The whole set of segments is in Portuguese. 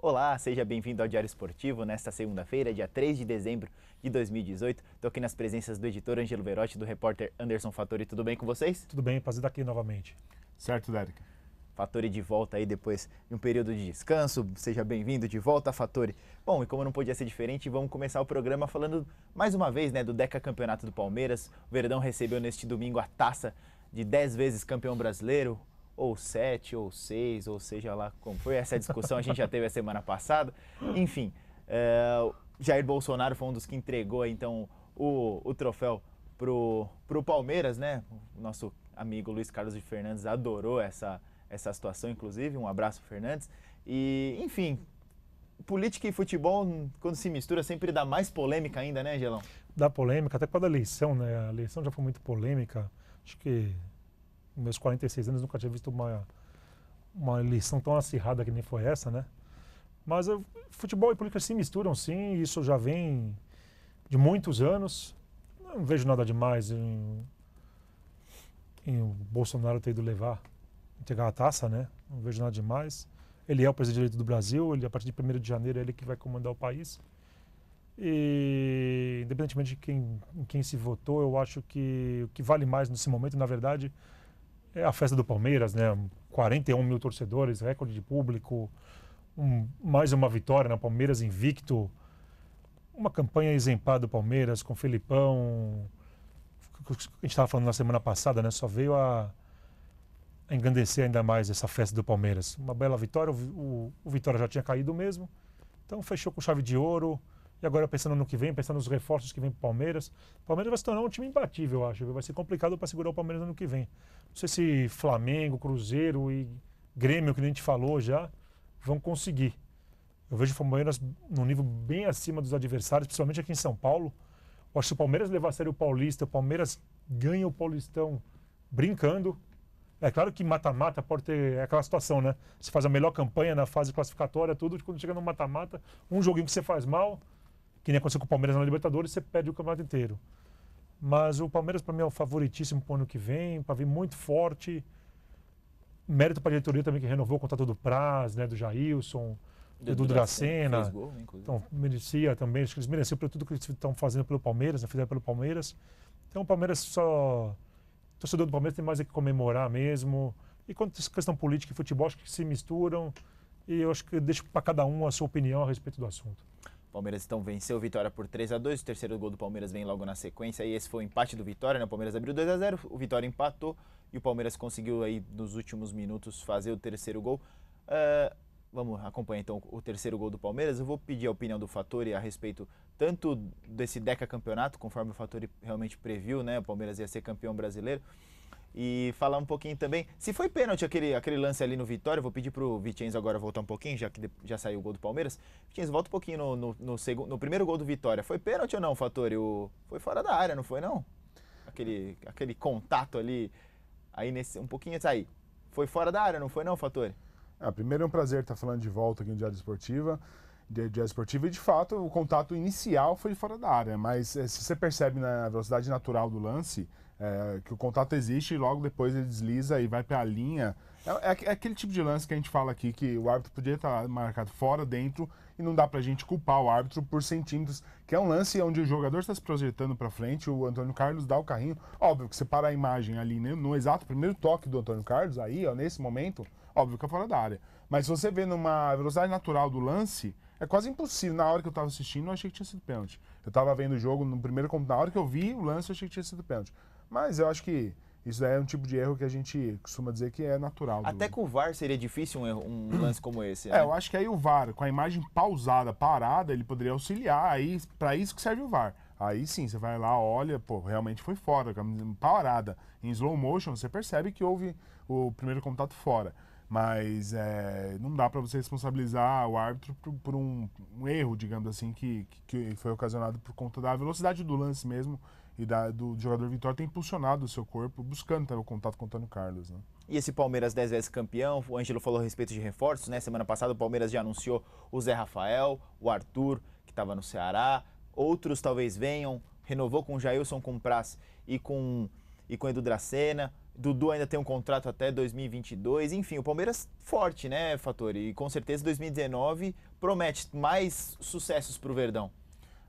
Olá, seja bem-vindo ao Diário Esportivo nesta segunda-feira, dia 3 de dezembro de 2018. Estou aqui nas presenças do editor Ângelo Verotti e do repórter Anderson Fattori. Tudo bem com vocês? Tudo bem, prazer estar aqui novamente. Certo, Dérica. Fattori de volta aí depois de um período de descanso. Seja bem-vindo de volta, Fattori. Bom, e como não podia ser diferente, vamos começar o programa falando mais uma vez, do Decacampeonato do Palmeiras. O Verdão recebeu neste domingo a taça de 10 vezes campeão brasileiro, ou 7, ou 6, ou seja lá como foi. Essa discussão a gente já teve a semana passada. Enfim, Jair Bolsonaro foi um dos que entregou então o troféu pro Palmeiras, né? O nosso amigo Luiz Carlos de Fernandes adorou essa situação, inclusive. Um abraço, Fernandes. E, enfim, política e futebol, quando se mistura, sempre dá mais polêmica ainda, né, Angelão? Dá polêmica, até por causa da eleição, né? A eleição já foi muito polêmica. Acho que nos meus 46 anos nunca tinha visto uma eleição tão acirrada que nem foi essa, né? Mas futebol e política se misturam, sim. Isso já vem de muitos anos. Não vejo nada demais em o Bolsonaro ter ido entregar a taça, né? Não vejo nada demais. Ele é o presidente eleito do Brasil, a partir de 1º de janeiro é ele que vai comandar o país. E, independentemente de em quem se votou, eu acho que o que vale mais nesse momento, na verdade, é a festa do Palmeiras, né? 41 mil torcedores, recorde de público, mais uma vitória, né? Palmeiras invicto, uma campanha exemplar do Palmeiras com o Felipão. A gente estava falando na semana passada, né? Só veio a engrandecer ainda mais essa festa do Palmeiras. Uma bela vitória, o Vitória já tinha caído mesmo, então fechou com chave de ouro. E agora pensando no que vem, pensando nos reforços que vem para o Palmeiras. O Palmeiras vai se tornar um time imbatível, eu acho. Vai ser complicado para segurar o Palmeiras no ano que vem. Não sei se Flamengo, Cruzeiro e Grêmio, que a gente falou já, vão conseguir. Eu vejo o Palmeiras num nível bem acima dos adversários, principalmente aqui em São Paulo. Eu acho que se o Palmeiras levar a sério o Paulista, o Palmeiras ganha o Paulistão brincando. É claro que mata-mata pode ter aquela situação, né? Você faz a melhor campanha na fase classificatória, tudo, quando chega no mata-mata, um joguinho que você faz mal, que nem aconteceu com o Palmeiras na Libertadores, você perde o campeonato inteiro. Mas o Palmeiras, para mim, é o favoritíssimo para o ano que vem, para vir muito forte. Mérito para a diretoria também, que renovou o contrato do Praz, né, do Jailson, do Dracena. Fez gol, inclusive. Então, merecia também, acho que eles mereciam por tudo que eles estão fazendo pelo Palmeiras, né, fizeram pelo Palmeiras. Então, o Palmeiras só... O torcedor do Palmeiras tem mais a que comemorar mesmo. E quanto à questão política e futebol, acho que se misturam. E eu acho que deixo para cada um a sua opinião a respeito do assunto. O Palmeiras então venceu o Vitória por 3-2, o terceiro gol do Palmeiras vem logo na sequência, e esse foi o empate do Vitória, né? O Palmeiras abriu 2-0, o Vitória empatou e o Palmeiras conseguiu aí nos últimos minutos fazer o terceiro gol. Vamos acompanhar então o terceiro gol do Palmeiras. Eu vou pedir a opinião do Fattori a respeito tanto desse decacampeonato, conforme o Fattori realmente previu, né? O Palmeiras ia ser campeão brasileiro. E falar um pouquinho também, se foi pênalti aquele lance ali no Vitória. Eu vou pedir pro Vicenzo agora voltar um pouquinho, já que já saiu o gol do Palmeiras. Vicenzo, volta um pouquinho no primeiro gol do Vitória. Foi pênalti ou não, Fattori? Foi fora da área, não foi não? Aquele contato ali, aí um pouquinho aí. Foi fora da área, não foi não, Fattori? Primeiro é um prazer estar falando de volta aqui no Diário Esportivo. E de fato o contato inicial foi fora da área, mas se você percebe na velocidade natural do lance, que o contato existe e logo depois ele desliza e vai para a linha. É aquele tipo de lance que a gente fala aqui, que o árbitro podia estar marcado fora, dentro, e não dá pra gente culpar o árbitro por centímetros, que é um lance onde o jogador está se projetando para frente, o Antônio Carlos dá o carrinho. Óbvio que você para a imagem ali, né, no exato primeiro toque do Antônio Carlos, aí, ó, nesse momento, óbvio que é fora da área. Mas se você vê numa velocidade natural do lance, é quase impossível. Na hora que eu estava assistindo, eu achei que tinha sido pênalti. Eu estava vendo o jogo no primeiro, na hora que eu vi o lance, eu achei que tinha sido pênalti. Mas eu acho que isso daí é um tipo de erro que a gente costuma dizer que é natural. Até com o VAR seria difícil um lance como esse, né? Eu acho que aí o VAR, com a imagem pausada, parada, ele poderia auxiliar. Aí, para isso que serve o VAR. Aí sim, você vai lá, olha, realmente foi fora, parada. Em slow motion, você percebe que houve o primeiro contato fora. Mas não dá para você responsabilizar o árbitro por um erro, digamos assim, que foi ocasionado por conta da velocidade do lance mesmo e do jogador Vitória ter impulsionado o seu corpo, buscando ter o contato com o Antônio Carlos, né? E esse Palmeiras 10 vezes campeão, o Ângelo falou a respeito de reforços, né? Semana passada o Palmeiras já anunciou o Zé Rafael, o Arthur, que estava no Ceará, outros talvez venham, renovou com o Jailson, com o Praz e com o Edu Dracena. Dudu ainda tem um contrato até 2022. Enfim, o Palmeiras forte, né, Fattori? E com certeza 2019 promete mais sucessos para o Verdão.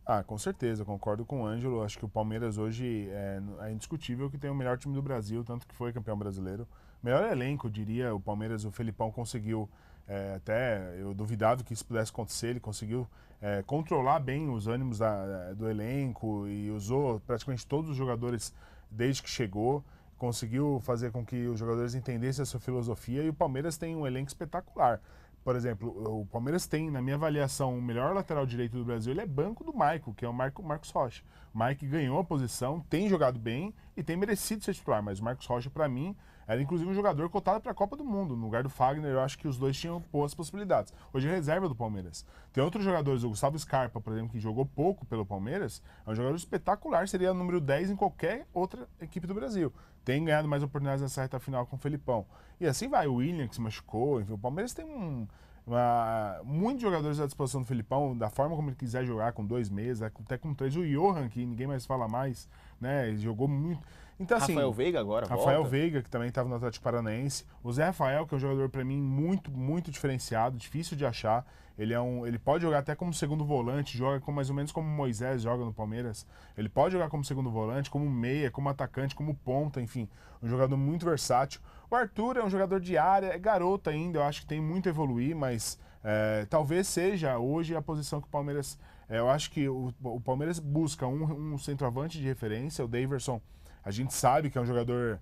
Ah, com certeza, concordo com o Ângelo. Acho que o Palmeiras hoje é indiscutível que tem o melhor time do Brasil, tanto que foi campeão brasileiro. Melhor elenco, eu diria. O Palmeiras, o Felipão conseguiu, até eu duvidava que isso pudesse acontecer, ele conseguiu controlar bem os ânimos do elenco e usou praticamente todos os jogadores desde que chegou. Conseguiu fazer com que os jogadores entendessem a sua filosofia e o Palmeiras tem um elenco espetacular. Por exemplo, o Palmeiras tem, na minha avaliação, o melhor lateral direito do Brasil, ele é banco do Maico, que é o Marcos Rocha. O Maico ganhou a posição, tem jogado bem e tem merecido ser titular, mas o Marcos Rocha, para mim, era inclusive um jogador cotado para a Copa do Mundo. No lugar do Fagner, eu acho que os dois tinham boas possibilidades. Hoje é reserva do Palmeiras. Tem outros jogadores, o Gustavo Scarpa, por exemplo, que jogou pouco pelo Palmeiras, é um jogador espetacular, seria o número 10 em qualquer outra equipe do Brasil. Tem ganhado mais oportunidades nessa reta final com o Felipão. E assim vai, o William, que se machucou, enfim, o Palmeiras tem muitos jogadores à disposição do Felipão, da forma como ele quiser jogar, com 2 meses, até com 3. O Johan, que ninguém mais fala mais, né? Ele jogou muito. Então, assim, Rafael Veiga agora Rafael volta. Veiga, que também estava no Atlético Paranaense. O Zé Rafael, que é um jogador, para mim, muito, muito diferenciado, difícil de achar. Ele pode jogar até como segundo volante, joga mais ou menos como o Moisés joga no Palmeiras. Ele pode jogar como segundo volante, como meia, como atacante, como ponta, enfim. Um jogador muito versátil. O Arthur é um jogador de área, é garoto ainda, eu acho que tem muito a evoluir, mas talvez seja hoje a posição que o Palmeiras... eu acho que o Palmeiras busca um centroavante de referência, o Daverson. A gente sabe que é um jogador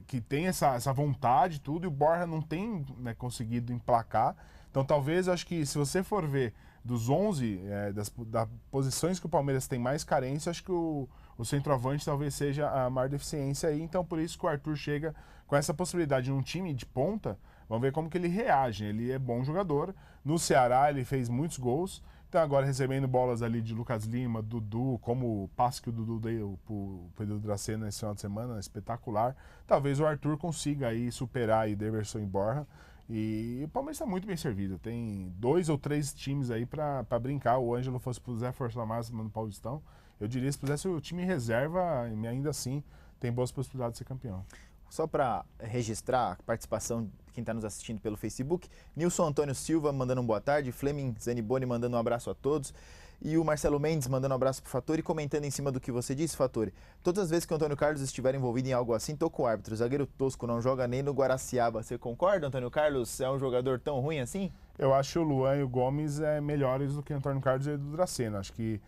que tem essa vontade e tudo, e o Borja não tem, né, conseguido emplacar. Então, talvez, acho que se você for ver dos 11, das posições que o Palmeiras tem mais carência, acho que o centroavante talvez seja a maior deficiência aí. Então, por isso que o Arthur chega com essa possibilidade num time de ponta. Vamos ver como que ele reage. Ele é bom jogador. No Ceará, ele fez muitos gols. Então, agora recebendo bolas ali de Lucas Lima, Dudu, como o passe que o Dudu deu pro Pedro Dracena nesse final de semana, espetacular. Talvez o Arthur consiga aí superar aí Daverson e Borja. E o Palmeiras está muito bem servido. Tem 2 ou 3 times aí para brincar. O Ângelo fosse puser força na máxima no Paulistão, eu diria, se pusesse o time em reserva, ainda assim tem boas possibilidades de ser campeão. Só para registrar a participação de quem está nos assistindo pelo Facebook, Nilson Antônio Silva mandando um boa tarde, Fleming Zaniboni mandando um abraço a todos, e o Marcelo Mendes mandando um abraço pro Fattori, comentando em cima do que você disse, Fattori. Todas as vezes que o Antônio Carlos estiver envolvido em algo assim, tô com o árbitro. O zagueiro tosco não joga nem no Guaraciaba. Você concorda, Antônio Carlos? É um jogador tão ruim assim? Eu acho que o Luan e o Gomes melhores do que o Antônio Carlos e o Edu Dracena. Acho que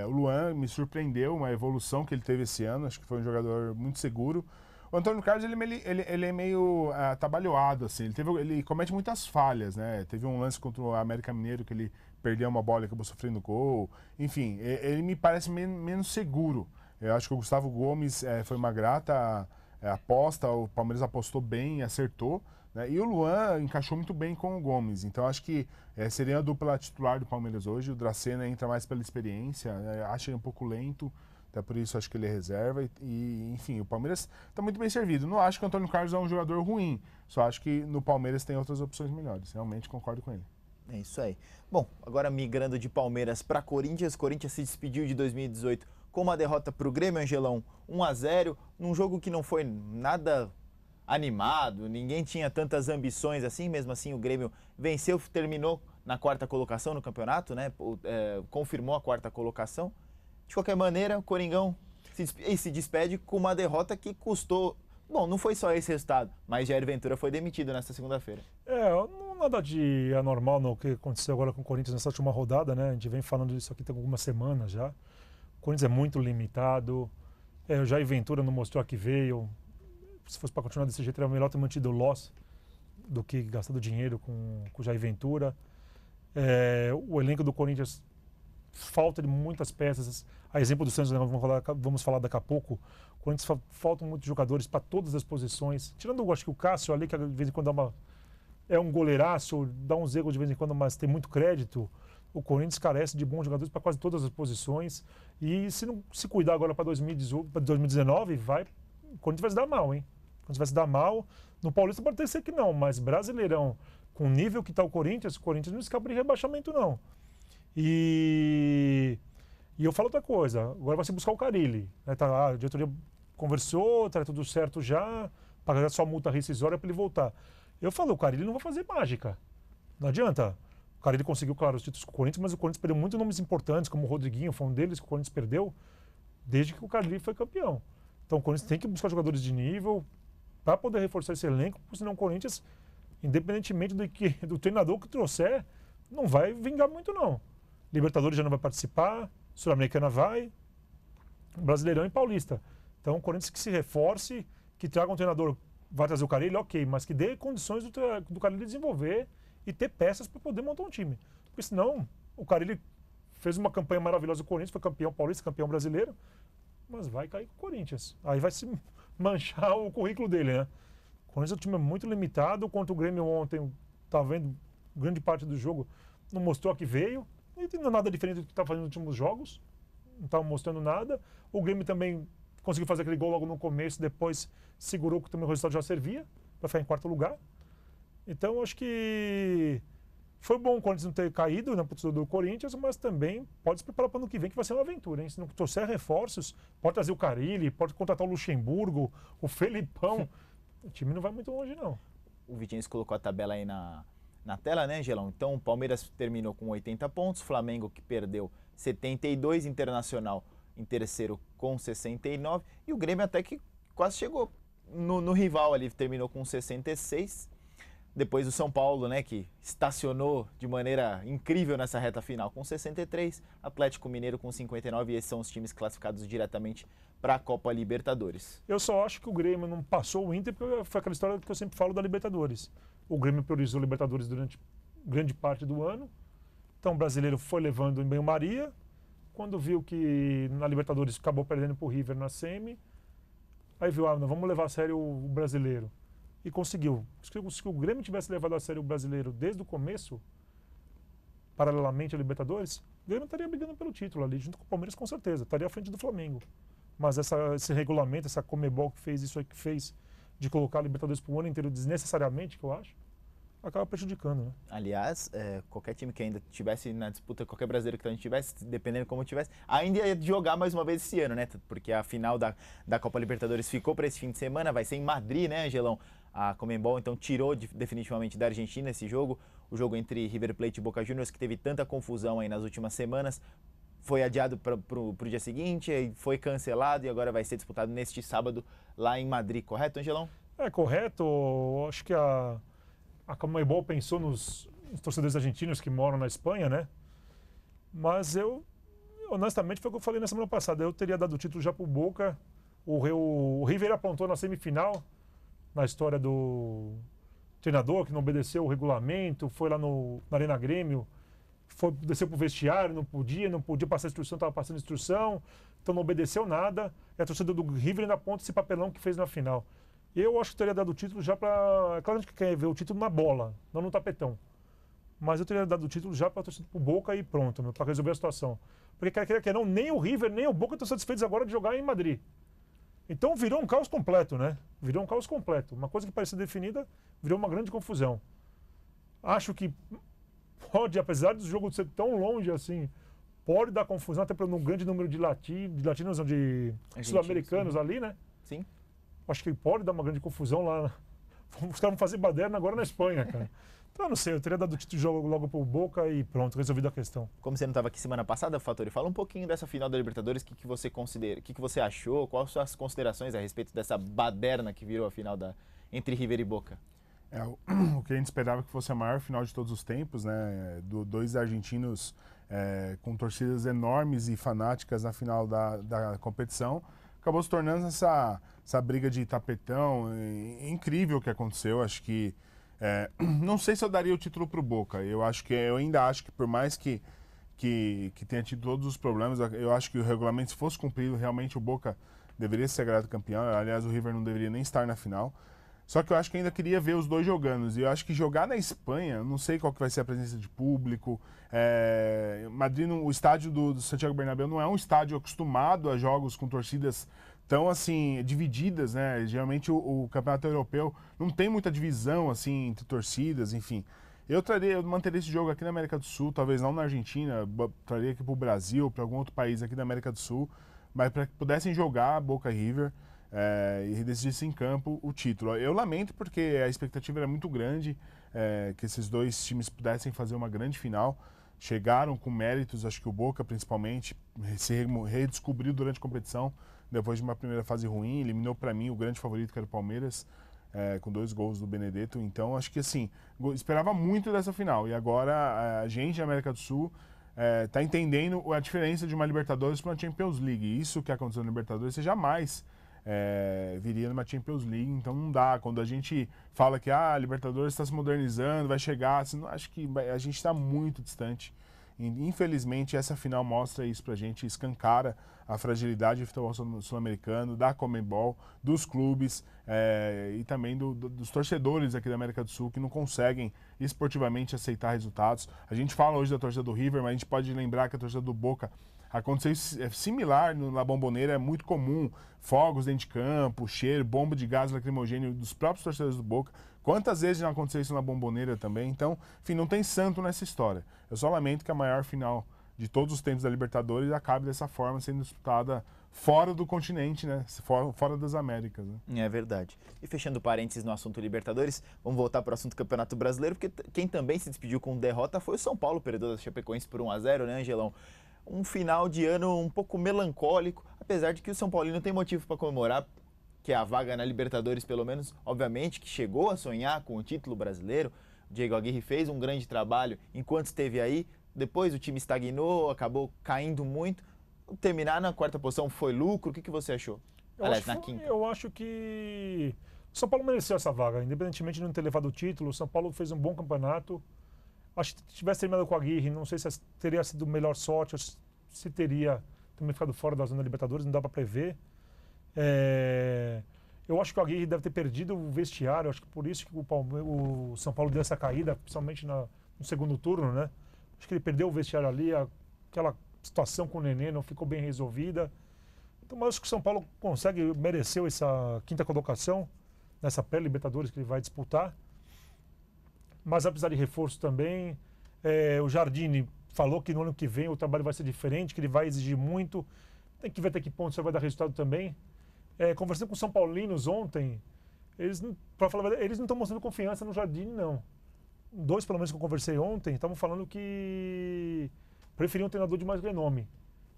o Luan me surpreendeu, uma evolução que ele teve esse ano. Acho que foi um jogador muito seguro. O Antônio Carlos, ele é meio atabalhoado, assim. Ele comete muitas falhas, né? Teve um lance contra o América Mineiro que ele perdeu uma bola e acabou sofrendo gol. Enfim, ele me parece menos seguro. Eu acho que o Gustavo Gomes foi uma grata aposta, o Palmeiras apostou bem e acertou, né? E o Luan encaixou muito bem com o Gomes. Então, acho que seria a dupla titular do Palmeiras hoje. O Dracena entra mais pela experiência, acho ele um pouco lento. Até por isso acho que ele é reserva e enfim, o Palmeiras está muito bem servido. Não acho que o Antônio Carlos é um jogador ruim, só acho que no Palmeiras tem outras opções melhores. Realmente concordo com ele. É isso aí. Bom, agora migrando de Palmeiras para Corinthians, Corinthians se despediu de 2018 com uma derrota para o Grêmio, Angelão, 1-0, num jogo que não foi nada animado, ninguém tinha tantas ambições assim, mesmo assim o Grêmio venceu, terminou na 4ª colocação no campeonato, né? Confirmou a 4ª colocação. De qualquer maneira, o Coringão se despede com uma derrota que custou... Bom, não foi só esse resultado, mas Jair Ventura foi demitido nesta segunda-feira. Não nada de anormal no que aconteceu agora com o Corinthians nessa última rodada, né? A gente vem falando disso aqui tem algumas semanas já. O Corinthians é muito limitado. O Jair Ventura não mostrou a que veio. Se fosse para continuar desse jeito, era melhor ter mantido o Loss do que gastado dinheiro com o Jair Ventura. O elenco do Corinthians... falta de muitas peças, a exemplo do Santos, vamos falar daqui a pouco. O Corinthians faltam muitos jogadores para todas as posições, tirando acho que o Cássio ali, que de vez em quando é um goleiraço, dá uns erros de vez em quando, mas tem muito crédito. O Corinthians carece de bons jogadores para quase todas as posições, e se não se cuidar agora para 2019, o Corinthians vai se dar mal, hein? O Corinthians vai se dar mal. No Paulista pode ser que não, mas Brasileirão, com o nível que está o Corinthians não escapa de rebaixamento não. E eu falo outra coisa, agora vai se buscar o Carille, né? A diretoria conversou, tá tudo certo já, pagar só multa rescisória para ele voltar. Eu falo, o Carille não vai fazer mágica. Não adianta. O Carille conseguiu, claro, os títulos com o Corinthians, mas o Corinthians perdeu muitos nomes importantes, como o Rodriguinho, foi um deles que o Corinthians perdeu desde que o Carille foi campeão. Então o Corinthians tem que buscar jogadores de nível para poder reforçar esse elenco, porque senão o Corinthians, independentemente do treinador que trouxer, não vai vingar muito não. Libertadores já não vai participar, Sul-Americana vai, Brasileirão e Paulista. Então o Corinthians que se reforce, que traga um treinador, vai trazer o Carille, ok, mas que dê condições do Carille desenvolver e ter peças para poder montar um time. Porque senão o Carille fez uma campanha maravilhosa do Corinthians, foi campeão paulista, campeão brasileiro, mas vai cair com o Corinthians. Aí vai se manchar o currículo dele, né? O Corinthians é um time muito limitado, contra o Grêmio ontem, tá vendo, grande parte do jogo não mostrou a que veio, e não é nada diferente do que está fazendo nos últimos jogos, não estava mostrando nada. O Grêmio também conseguiu fazer aquele gol logo no começo, depois segurou que também o resultado já servia para ficar em quarto lugar. Então acho que foi bom o Corinthians não ter caído na posição do Corinthians, mas também pode se preparar para o ano que vem, que vai ser uma aventura, hein? Se não trouxer reforços, pode trazer o Carille, pode contratar o Luxemburgo, o Felipão. O time não vai muito longe, não. O Vitinho colocou a tabela aí na tela, né, Angelão? Então o Palmeiras terminou com 80 pontos, Flamengo que perdeu 72, Internacional em terceiro com 69, e o Grêmio até que quase chegou no rival ali, terminou com 66. Depois o São Paulo, né, que estacionou de maneira incrível nessa reta final com 63, Atlético Mineiro com 59, e esses são os times classificados diretamente para a Copa Libertadores. Eu só acho que o Grêmio não passou o Inter, porque foi aquela história que eu sempre falo da Libertadores. O Grêmio priorizou a Libertadores durante grande parte do ano, então o brasileiro foi levando em banho-maria, quando viu que na Libertadores acabou perdendo para o River na semi, aí viu, não, vamos levar a sério o brasileiro. E conseguiu. Se o Grêmio tivesse levado a sério o brasileiro desde o começo, paralelamente à Libertadores, o Grêmio estaria brigando pelo título ali, junto com o Palmeiras, com certeza. Estaria à frente do Flamengo. Mas esse regulamento, essa Conmebol que fez isso aí que fez, de colocar a Libertadores para o ano inteiro desnecessariamente, que eu acho, acaba prejudicando, né? Aliás, qualquer time que ainda tivesse na disputa, qualquer brasileiro que ainda tivesse, dependendo de como tivesse, ainda ia jogar mais uma vez esse ano, né? Porque a final da Copa Libertadores ficou para esse fim de semana, vai ser em Madrid, né, Angelão? A Conmebol então tirou definitivamente da Argentina esse jogo, o jogo entre River Plate e Boca Juniors, que teve tanta confusão aí nas últimas semanas, foi adiado para o dia seguinte, aí foi cancelado e agora vai ser disputado neste sábado lá em Madrid, correto, Angelão? É correto, acho que a Conmebol pensou nos torcedores argentinos que moram na Espanha, né? Mas honestamente, foi o que eu falei na semana passada, eu teria dado o título já para o Boca, o River apontou na semifinal, na história do treinador que não obedeceu o regulamento, foi lá na Arena Grêmio, desceu para o vestiário, não podia passar instrução, estava passando instrução, então não obedeceu nada, e a torcida do River ainda aponta esse papelão que fez na final. Eu acho que teria dado o título já para... É claro que a gente quer ver o título na bola, não no tapetão. Mas eu teria dado o título já para a torcida pro Boca e pronto, para resolver a situação. Porque quer não, nem o River, nem o Boca estão satisfeitos agora de jogar em Madrid. Então virou um caos completo, né? Virou um caos completo. Uma coisa que parecia definida virou uma grande confusão. Acho que pode, apesar do jogo ser tão longe assim, pode dar confusão, até pelo grande número de latinos, de sul-americanos ali, né? Sim. Acho que pode dar uma grande confusão lá. Os caras vão fazer baderna agora na Espanha, cara. Então, eu não sei, eu teria dado o título de jogo logo pro Boca e pronto, resolvido a questão. Como você não estava aqui semana passada, Fattori, fala um pouquinho dessa final da Libertadores, o que você considera, o que você achou, quais as suas considerações a respeito dessa baderna que virou a final entre River e Boca? O que a gente esperava que fosse a maior final de todos os tempos, né? Dois argentinos com torcidas enormes e fanáticas na final da competição. Acabou se tornando essa briga de tapetão incrível que aconteceu. Acho que não sei se eu daria o título pro Boca. Eu ainda acho que por mais que tenha tido todos os problemas, eu acho que o regulamento, se fosse cumprido, realmente o Boca deveria ser sagrado campeão. Aliás, o River não deveria nem estar na final. Só que eu acho que ainda queria ver os dois jogando. E eu acho que jogar na Espanha, não sei qual que vai ser a presença de público. Madrid, o estádio do Santiago Bernabéu não é um estádio acostumado a jogos com torcidas tão assim divididas, né? Geralmente o campeonato europeu não tem muita divisão assim entre torcidas, enfim. Eu manteria esse jogo aqui na América do Sul, talvez não na Argentina, traria aqui para o Brasil, para algum outro país aqui da América do Sul, mas para que pudessem jogar Boca e River. e decidisse em campo o título. Eu lamento porque a expectativa era muito grande, que esses dois times pudessem fazer uma grande final. Chegaram com méritos, acho que o Boca principalmente se redescobriu durante a competição, depois de uma primeira fase ruim, eliminou para mim o grande favorito que era o Palmeiras, com 2 gols do Benedetto. Então acho que assim, esperava muito dessa final, e agora a gente na América do Sul está entendendo a diferença de uma Libertadores para uma Champions League. Isso que aconteceu na Libertadores, você jamais viria numa Champions League, então não dá. Quando a gente fala que a Libertadores está se modernizando, vai chegar, assim, acho que a gente está muito distante. E, infelizmente, essa final mostra isso pra gente, escancara a fragilidade do futebol sul-americano, da Conmebol, dos clubes e também dos torcedores aqui da América do Sul, que não conseguem esportivamente aceitar resultados. A gente fala hoje da torcida do River, mas a gente pode lembrar que a torcida do Boca aconteceu similar na Bombonera, é muito comum, fogos dentro de campo, cheiro, bomba de gás lacrimogêneo dos próprios torcedores do Boca. Quantas vezes não aconteceu isso na Bombonera também? Então, enfim, não tem santo nessa história. Eu só lamento que a maior final de todos os tempos da Libertadores acabe dessa forma, sendo disputada fora do continente, né? Fora das Américas. Né? É verdade. E fechando parênteses no assunto Libertadores, vamos voltar para o assunto Campeonato Brasileiro, porque quem também se despediu com derrota foi o São Paulo, perdedor da Chapecoense por 1-0, né, Angelão? Um final de ano um pouco melancólico, apesar de que o São Paulino tem motivo para comemorar, que é a vaga na Libertadores, pelo menos, obviamente, que chegou a sonhar com o título brasileiro. O Diego Aguirre fez um grande trabalho enquanto esteve aí, depois o time estagnou, acabou caindo muito. Terminar na 4ª posição foi lucro, o que você achou? Aliás, na 5ª. Eu acho que o São Paulo mereceu essa vaga, independentemente de não ter levado o título. O São Paulo fez um bom campeonato. Acho que se tivesse terminado com a Aguirre, não sei se teria sido melhor sorte, se teria também ficado fora da zona da Libertadores, não dá para prever. Eu acho que o Aguirre deve ter perdido o vestiário, acho que por isso que o São Paulo deu essa caída, principalmente no segundo turno, né? Acho que ele perdeu o vestiário ali, aquela situação com o Nenê não ficou bem resolvida. Então, mas acho que o São Paulo mereceu essa 5ª colocação nessa pré-Libertadores que ele vai disputar. Mas apesar de reforço também, o Jardine falou que no ano que vem o trabalho vai ser diferente, que ele vai exigir muito. Tem que ver até que ponto isso vai dar resultado também. Conversando com os São Paulinos ontem, para falar a verdade, eles não estão mostrando confiança no Jardine, não. 2, pelo menos, que eu conversei ontem, estavam falando que preferiam um treinador de mais renome.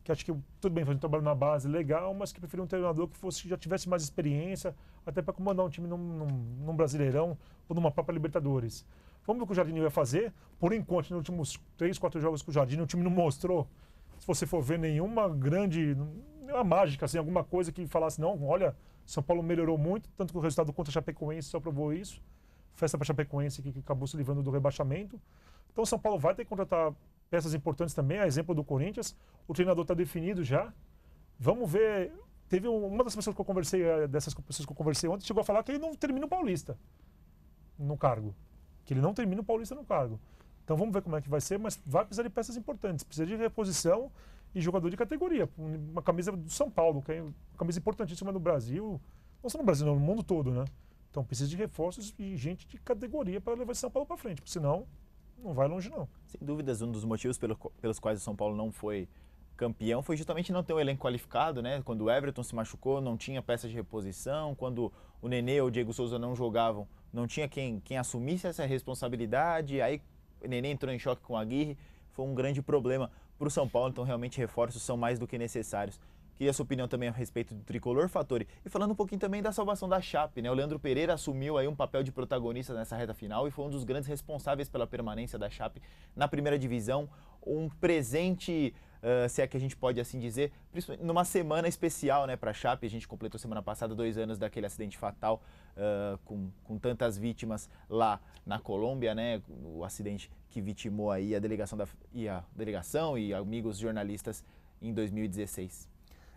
Que acho que, tudo bem, fazer um trabalho na base legal, mas que preferiam um treinador que já tivesse mais experiência, até para comandar um time num Brasileirão ou numa própria Libertadores. Vamos ver o que o Jardine vai fazer. Por enquanto, nos últimos 3, 4 jogos com o Jardine, o time não mostrou, se você for ver, nenhuma mágica, assim, alguma coisa que falasse, não, olha, São Paulo melhorou muito, tanto que o resultado contra a Chapecoense só provou isso. Festa para a Chapecoense que acabou se livrando do rebaixamento. Então o São Paulo vai ter que contratar peças importantes também, a exemplo do Corinthians. O treinador está definido já. Vamos ver. Teve uma das pessoas que eu conversei, dessas pessoas que eu conversei ontem, chegou a falar que ele não termina o Paulista no cargo. Que ele não termina o Paulista no cargo. Então vamos ver como é que vai ser, mas vai precisar de peças importantes. Precisa de reposição e jogador de categoria. Uma camisa do São Paulo, que é uma camisa importantíssima no Brasil. Não só no Brasil, não, no mundo todo, né? Então precisa de reforços e gente de categoria para levar esse São Paulo para frente, porque senão não vai longe, não. Sem dúvidas, um dos motivos pelos quais o São Paulo não foi campeão foi justamente não ter um elenco qualificado, né? Quando o Everton se machucou, não tinha peças de reposição. Quando o Nenê ou o Diego Souza não jogavam, não tinha quem assumisse essa responsabilidade. Aí o Nenê entrou em choque com a Aguirre. Foi um grande problema para o São Paulo, então realmente reforços são mais do que necessários. Queria a sua opinião também a respeito do Tricolor Fattori. E falando um pouquinho também da salvação da Chape, né? O Leandro Pereira assumiu aí um papel de protagonista nessa reta final e foi um dos grandes responsáveis pela permanência da Chape na primeira divisão. Um presente, se é que a gente pode assim dizer, principalmente numa semana especial, né, para a Chape. A gente completou semana passada 2 anos daquele acidente fatal com tantas vítimas lá na Colômbia, né? O acidente que vitimou aí a delegação e amigos jornalistas em 2016.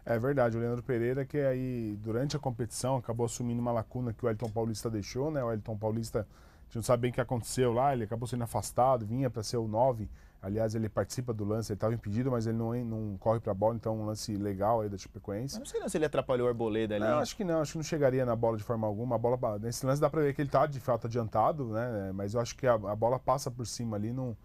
É verdade, o Leandro Pereira, que aí durante a competição acabou assumindo uma lacuna que o Wellington Paulista deixou, né? O Wellington Paulista, a gente não sabe bem o que aconteceu lá, ele acabou sendo afastado, vinha para ser o 9. Aliás, ele participa do lance, ele estava impedido, mas ele não corre para a bola, então um lance legal aí da Chapecoense. Eu não sei não se ele atrapalhou o Arboleda ali. Não, acho que não chegaria na bola de forma alguma. A bola, nesse lance dá para ver que ele está de fato adiantado, né? Mas eu acho que a bola passa por cima ali, não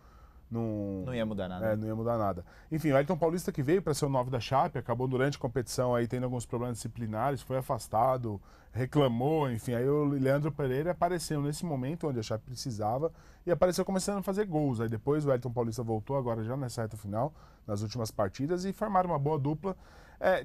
não ia mudar nada. Não ia mudar nada. Enfim, o Wellington Paulista, que veio para ser o 9 da Chape, acabou durante a competição aí tendo alguns problemas disciplinares, foi afastado, reclamou, enfim. Aí o Leandro Pereira apareceu nesse momento onde a Chape precisava e apareceu começando a fazer gols. Aí depois o Wellington Paulista voltou agora já nessa reta final, nas últimas partidas, e formaram uma boa dupla.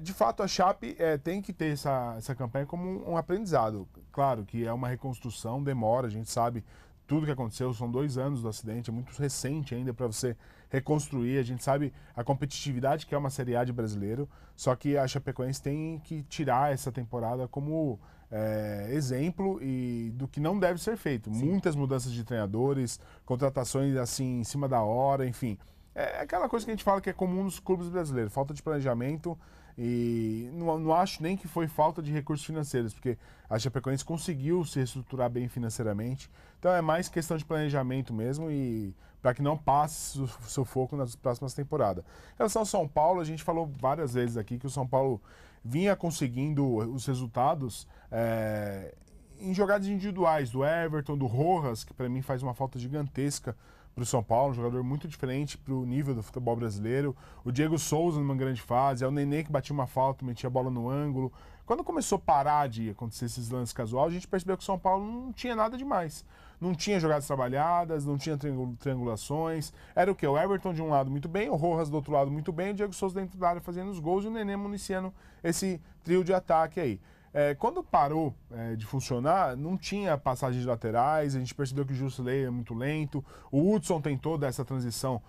De fato, a Chape tem que ter essa campanha como um aprendizado. Claro que é uma reconstrução, demora, a gente sabe tudo que aconteceu, são 2 anos do acidente, é muito recente ainda para você reconstruir. A gente sabe a competitividade que é uma Série A de brasileiro, só que a Chapecoense tem que tirar essa temporada como exemplo e do que não deve ser feito. Sim. Muitas mudanças de treinadores, contratações assim em cima da hora, enfim. É aquela coisa que a gente fala que é comum nos clubes brasileiros, falta de planejamento. E não acho nem que foi falta de recursos financeiros, porque a Chapecoense conseguiu se reestruturar bem financeiramente. Então é mais questão de planejamento mesmo, e para que não passe o sufoco nas próximas temporadas. Em relação ao São Paulo, a gente falou várias vezes aqui que o São Paulo vinha conseguindo os resultados em jogadas individuais, do Everton, do Rojas, que para mim faz uma falta gigantesca para o São Paulo, um jogador muito diferente para o nível do futebol brasileiro. O Diego Souza numa grande fase, é o Nenê que batia uma falta, metia a bola no ângulo. Quando começou a parar de acontecer esses lances casuais, a gente percebeu que o São Paulo não tinha nada demais. Não tinha jogadas trabalhadas, não tinha triangulações. Era o quê? O Everton de um lado muito bem, o Rojas do outro lado muito bem, o Diego Souza dentro da área fazendo os gols e o Nenê municiando esse trio de ataque aí. Quando parou de funcionar, não tinha passagem de laterais, a gente percebeu que o Jusilei é muito lento, o Hudson tentou dar essa transição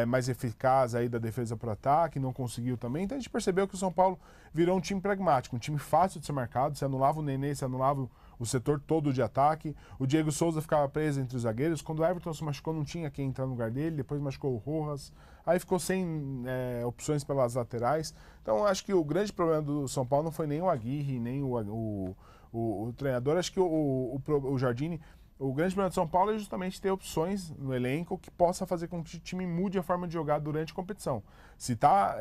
mais eficaz aí da defesa para o ataque, não conseguiu também, então a gente percebeu que o São Paulo virou um time pragmático, um time fácil de ser marcado, você anulava o Nenê, você anulava o setor todo de ataque, o Diego Souza ficava preso entre os zagueiros, quando o Everton se machucou não tinha quem entrar no lugar dele, depois machucou o Rojas, aí ficou sem opções pelas laterais. Então acho que o grande problema do São Paulo não foi nem o Aguirre, nem o treinador, acho que o Jardine. O grande problema do São Paulo é justamente ter opções no elenco que possa fazer com que o time mude a forma de jogar durante a competição. Se está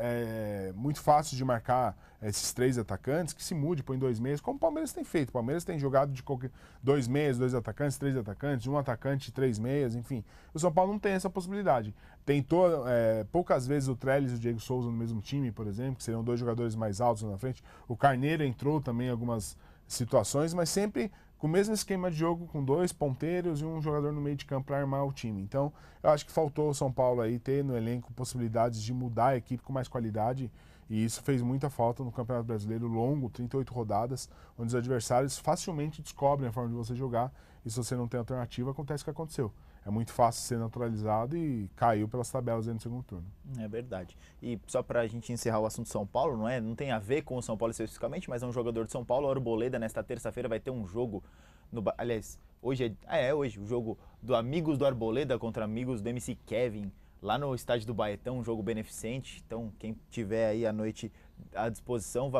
muito fácil de marcar esses 3 atacantes, que se mude, põe 2 meias, como o Palmeiras tem feito. O Palmeiras tem jogado de 2 meias, 2 atacantes, 3 atacantes, 1 atacante, 3 meias, enfim. O São Paulo não tem essa possibilidade. Tentou poucas vezes o Trellis e o Diego Souza no mesmo time, por exemplo, que seriam 2 jogadores mais altos na frente. O Carneiro entrou também em algumas situações, mas sempre com o mesmo esquema de jogo, com 2 ponteiros e um jogador no meio de campo para armar o time. Então, eu acho que faltou o São Paulo aí ter no elenco possibilidades de mudar a equipe com mais qualidade, e isso fez muita falta no Campeonato Brasileiro longo, 38 rodadas, onde os adversários facilmente descobrem a forma de você jogar, e se você não tem alternativa, acontece o que aconteceu. É muito fácil ser naturalizado e caiu pelas tabelas aí no segundo turno. É verdade. E só pra gente encerrar o assunto São Paulo, não tem a ver com o São Paulo especificamente, mas é um jogador de São Paulo, o Arboleda, nesta terça-feira vai ter um jogo, aliás, hoje hoje, o jogo do Amigos do Arboleda contra Amigos do MC Kevin, lá no estádio do Baetão, um jogo beneficente. Então, quem tiver aí à noite à disposição,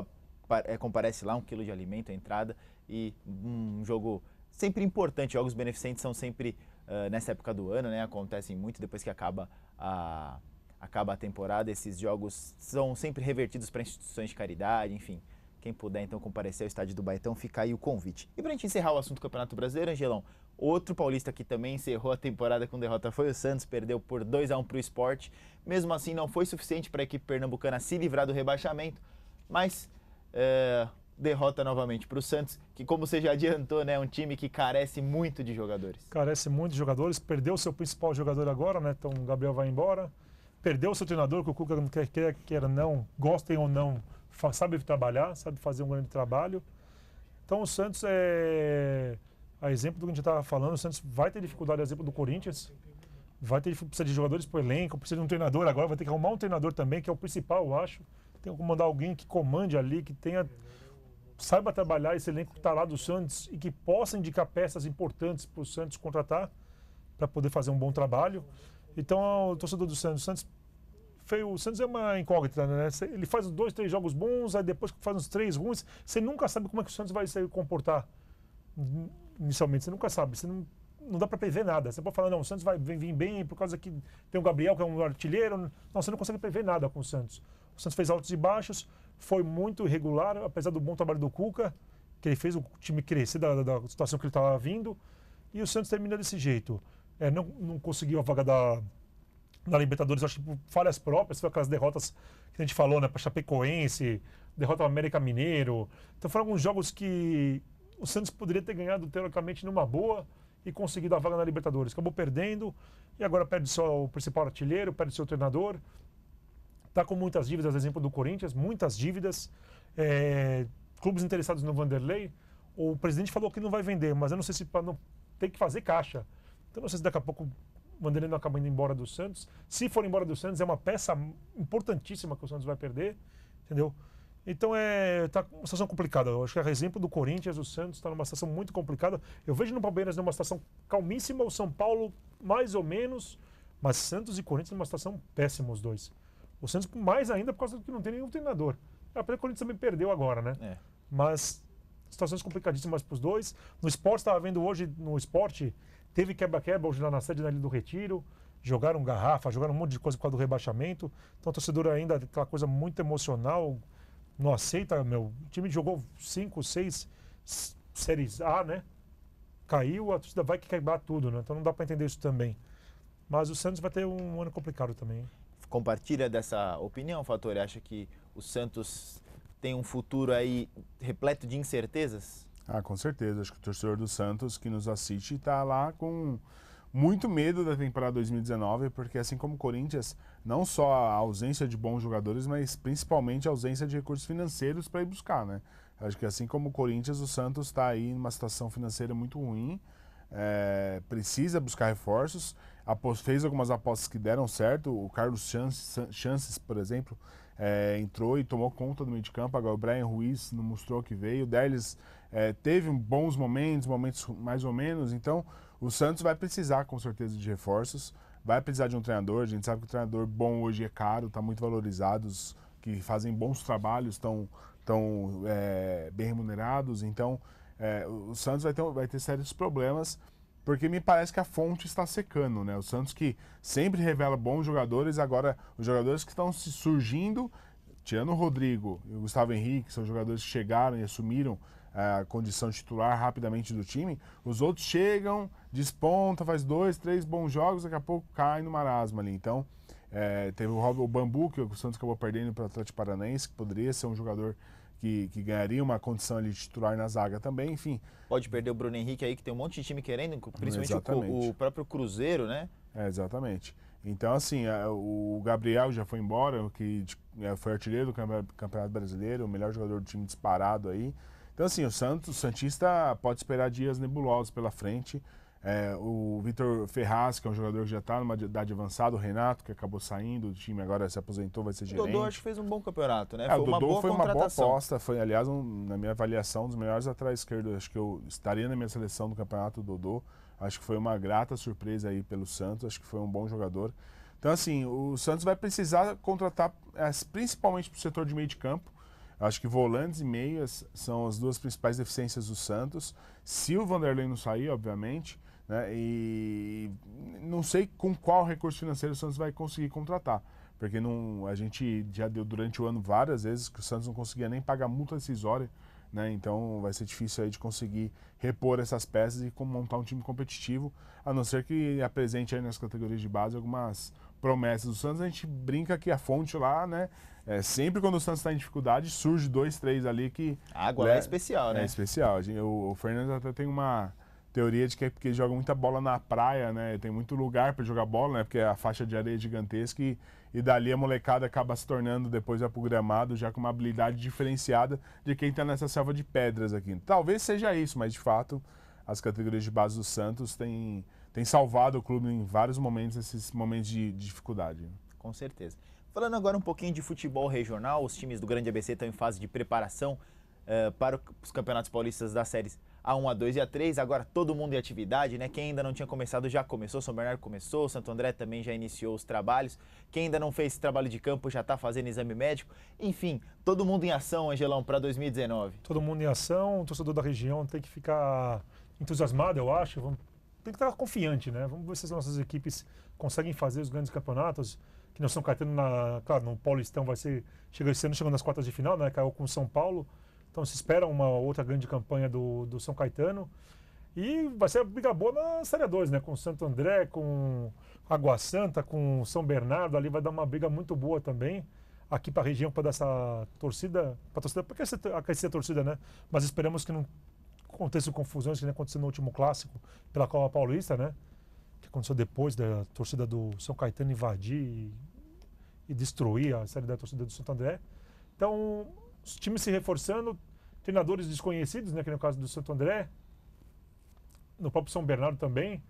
comparece lá, 1 quilo de alimento, a entrada, e um jogo sempre importante. Jogos beneficentes são sempre nessa época do ano, né? Acontecem muito depois que acaba a temporada. Esses jogos são sempre revertidos para instituições de caridade, enfim. Quem puder, então, comparecer ao estádio do Baetão, fica aí o convite. E para a gente encerrar o assunto do Campeonato Brasileiro, Angelão, outro paulista que também encerrou a temporada com derrota foi o Santos, perdeu por 2-1 para o Sport. Mesmo assim, não foi suficiente para a equipe pernambucana se livrar do rebaixamento, mas derrota novamente para o Santos, que, como você já adiantou, né, é um time que carece muito de jogadores. Carece muito de jogadores, perdeu o seu principal jogador agora, né? Então o Gabriel vai embora, perdeu o seu treinador, que o Cuca quer não, gostem ou não, sabe trabalhar, sabe fazer um grande trabalho. Então o Santos a exemplo do que a gente estava falando, o Santos vai ter dificuldade, a exemplo do Corinthians, precisa de jogadores para o elenco, precisa de um treinador agora, vai ter que arrumar um treinador também, que é o principal, eu acho. Tem que mandar alguém que comande ali, que saiba trabalhar esse elenco que está lá do Santos e que possa indicar peças importantes para o Santos contratar para poder fazer um bom trabalho. Então, o torcedor do Santos, o Santos é uma incógnita, né? Ele faz 2, 3 jogos bons, aí depois que faz uns 3 ruins, você nunca sabe como é que o Santos vai se comportar inicialmente, você nunca sabe, você não dá para prever nada. Você pode falar, não, o Santos vai vir bem por causa que tem o Gabriel, que é um artilheiro. Não, você não consegue prever nada com o Santos. O Santos fez altos e baixos, foi muito irregular, apesar do bom trabalho do Cuca, que ele fez o time crescer da situação que ele estava vindo, e o Santos termina desse jeito. Não conseguiu a vaga na Libertadores, eu acho que por falhas próprias, foi aquelas derrotas que a gente falou, né, para Chapecoense, derrota para América Mineiro. Então foram alguns jogos que o Santos poderia ter ganhado teoricamente numa boa e conseguido a vaga na Libertadores. Acabou perdendo e agora perde só o principal artilheiro, perde seu treinador. Está com muitas dívidas, exemplo do Corinthians, muitas dívidas. Clubes interessados no Vanderlei. O presidente falou que não vai vender, mas eu não sei se não tem que fazer caixa. Então não sei se daqui a pouco o Vanderlei não acaba indo embora do Santos. Se for embora do Santos, é uma peça importantíssima que o Santos vai perder, entendeu? Então tá uma situação complicada. Eu acho que é exemplo do Corinthians, o Santos está numa situação muito complicada. Eu vejo no Palmeiras numa situação calmíssima, o São Paulo mais ou menos, mas Santos e Corinthians numa situação péssima os dois. O Santos mais ainda por causa do que não tem nenhum treinador. Apesar que o Corinthians também perdeu agora, né? Mas situações complicadíssimas para os dois. No esporte, estava vendo hoje, no esporte, teve quebra-quebra hoje lá na sede ali do Retiro. Jogaram garrafa, jogaram um monte de coisa por causa do rebaixamento. Então o torcedor ainda, aquela coisa muito emocional, não aceita, O time jogou 5, 6 séries A, né? Caiu, a torcida vai quebrar tudo, né? Então não dá para entender isso também. Mas o Santos vai ter um ano complicado também. Compartilha dessa opinião, Fattori? Acha que o Santos tem um futuro aí repleto de incertezas? Com certeza. Acho que o torcedor do Santos que nos assiste está lá com muito medo da temporada 2019, porque assim como o Corinthians, não só a ausência de bons jogadores, mas principalmente a ausência de recursos financeiros para ir buscar, né? Acho que assim como o Corinthians, o Santos está aí em uma situação financeira muito ruim, precisa buscar reforços, fez algumas apostas que deram certo. O Carlos Chances, por exemplo, entrou e tomou conta do meio de campo. Agora o Brian Ruiz não mostrou que veio. O Derlis teve bons momentos mais ou menos. Então o Santos vai precisar com certeza de reforços, vai precisar de um treinador. A gente sabe que o treinador bom hoje é caro, está muito valorizado. Os que fazem bons trabalhos estão bem remunerados. Então o Santos vai ter sérios problemas, porque me parece que a fonte está secando, né? O Santos, que sempre revela bons jogadores, agora os jogadores que estão se surgindo, tirando o Rodrigo e o Gustavo Henrique, são jogadores que chegaram e assumiram a condição de titular rapidamente do time. Os outros chegam, despontam, faz 2, 3 bons jogos, daqui a pouco cai no marasmo ali. Então teve o Bambu, que o Santos acabou perdendo para o Atlético Paranaense, que poderia ser um jogador que ganharia uma condição ali de titular na zaga também, enfim. Pode perder o Bruno Henrique aí, que tem um monte de time querendo, principalmente o próprio Cruzeiro, né? Exatamente. Então, assim, o Gabriel já foi embora, que foi artilheiro do Campeonato Brasileiro, o melhor jogador do time disparado aí. Então, assim, o Santista pode esperar dias nebulosos pela frente. O Vitor Ferraz, que é um jogador que já está numa idade avançada, o Renato, que acabou saindo do time, agora se aposentou, vai ser gerente. O Dodô acho que fez um bom campeonato, né? O Dodô foi uma boa aposta, foi, aliás, na minha avaliação, um dos melhores atrás esquerdo. Acho que eu estaria na minha seleção do campeonato, o Dodô. Acho que foi uma grata surpresa aí pelo Santos, acho que foi um bom jogador. Então, assim, o Santos vai precisar contratar, principalmente para o setor de meio de campo. Acho que volantes e meias são as duas principais deficiências do Santos. Se o Vanderlei não sair, obviamente, né, e não sei com qual recurso financeiro o Santos vai conseguir contratar, porque a gente já deu durante o ano várias vezes que o Santos não conseguia nem pagar multa rescisória, né, então vai ser difícil aí de conseguir repor essas peças e montar um time competitivo, a não ser que apresente aí nas categorias de base algumas promessas do Santos. A gente brinca que a fonte lá, né, sempre quando o Santos está em dificuldade, surge 2, 3 ali que... A água lá é especial, né? É especial. O Fernandes até tem uma teoria de que é porque ele joga muita bola na praia, né? Tem muito lugar para jogar bola, né? Porque a faixa de areia é gigantesca e dali a molecada acaba se tornando, depois vai pro gramado, já com uma habilidade diferenciada de quem está nessa selva de pedras aqui. Talvez seja isso, mas de fato as categorias de base do Santos têm salvado o clube em vários momentos, esses momentos de dificuldade. Com certeza. Falando agora um pouquinho de futebol regional, os times do Grande ABC estão em fase de preparação para os campeonatos paulistas das séries A1, A2 e A3. Agora todo mundo em atividade, né? Quem ainda não tinha começado já começou, São Bernardo começou, Santo André também já iniciou os trabalhos. Quem ainda não fez trabalho de campo já está fazendo exame médico. Enfim, todo mundo em ação, Angelão, para 2019. Todo mundo em ação, o torcedor da região tem que ficar entusiasmado, eu acho. Tem que estar confiante, né? Vamos ver se as nossas equipes conseguem fazer os grandes campeonatos. Que no São Caetano, claro, no Paulistão chegando nas quartas de final, né? Caiu com o São Paulo. Então se espera uma outra grande campanha do São Caetano. E vai ser uma briga boa na Série 2, né? Com o Santo André, com Água Santa, com São Bernardo, ali vai dar uma briga muito boa também. Aqui para a região, para dar essa torcida, para aquecer a torcida, né? Mas esperamos que não aconteçam confusões que nem aconteceu no último clássico pela Copa Paulista, né? Que aconteceu depois da torcida do São Caetano invadir e destruir a série da torcida do Santo André. Então, os times se reforçando, treinadores desconhecidos, né? Que no caso do Santo André, no próprio São Bernardo também,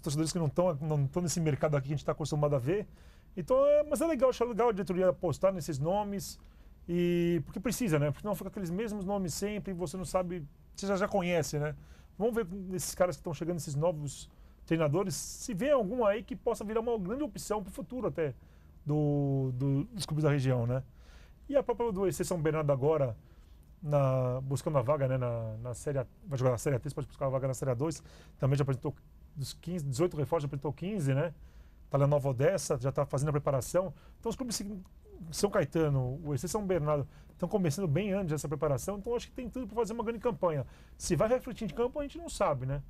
torcedores que não estão nesse mercado aqui que a gente está acostumado a ver. Então, mas é legal, acho legal a diretoria apostar nesses nomes, porque precisa, né? Porque não fica aqueles mesmos nomes sempre e você não sabe, você já conhece, né? Vamos ver esses caras que estão chegando, esses novos treinadores, se vê algum aí que possa virar uma grande opção para o futuro até dos clubes da região, né? E a própria do EC São Bernardo agora, buscando a vaga, né, na Série A, vai jogar na Série A3, pode buscar a vaga na Série A2, também já apresentou dos 18 reforços, já apresentou 15, né? Está na Nova Odessa, já está fazendo a preparação. Então os clubes São Caetano, o EC São Bernardo, estão começando bem antes dessa preparação, então acho que tem tudo para fazer uma grande campanha. Se vai refletir em campo, a gente não sabe, né?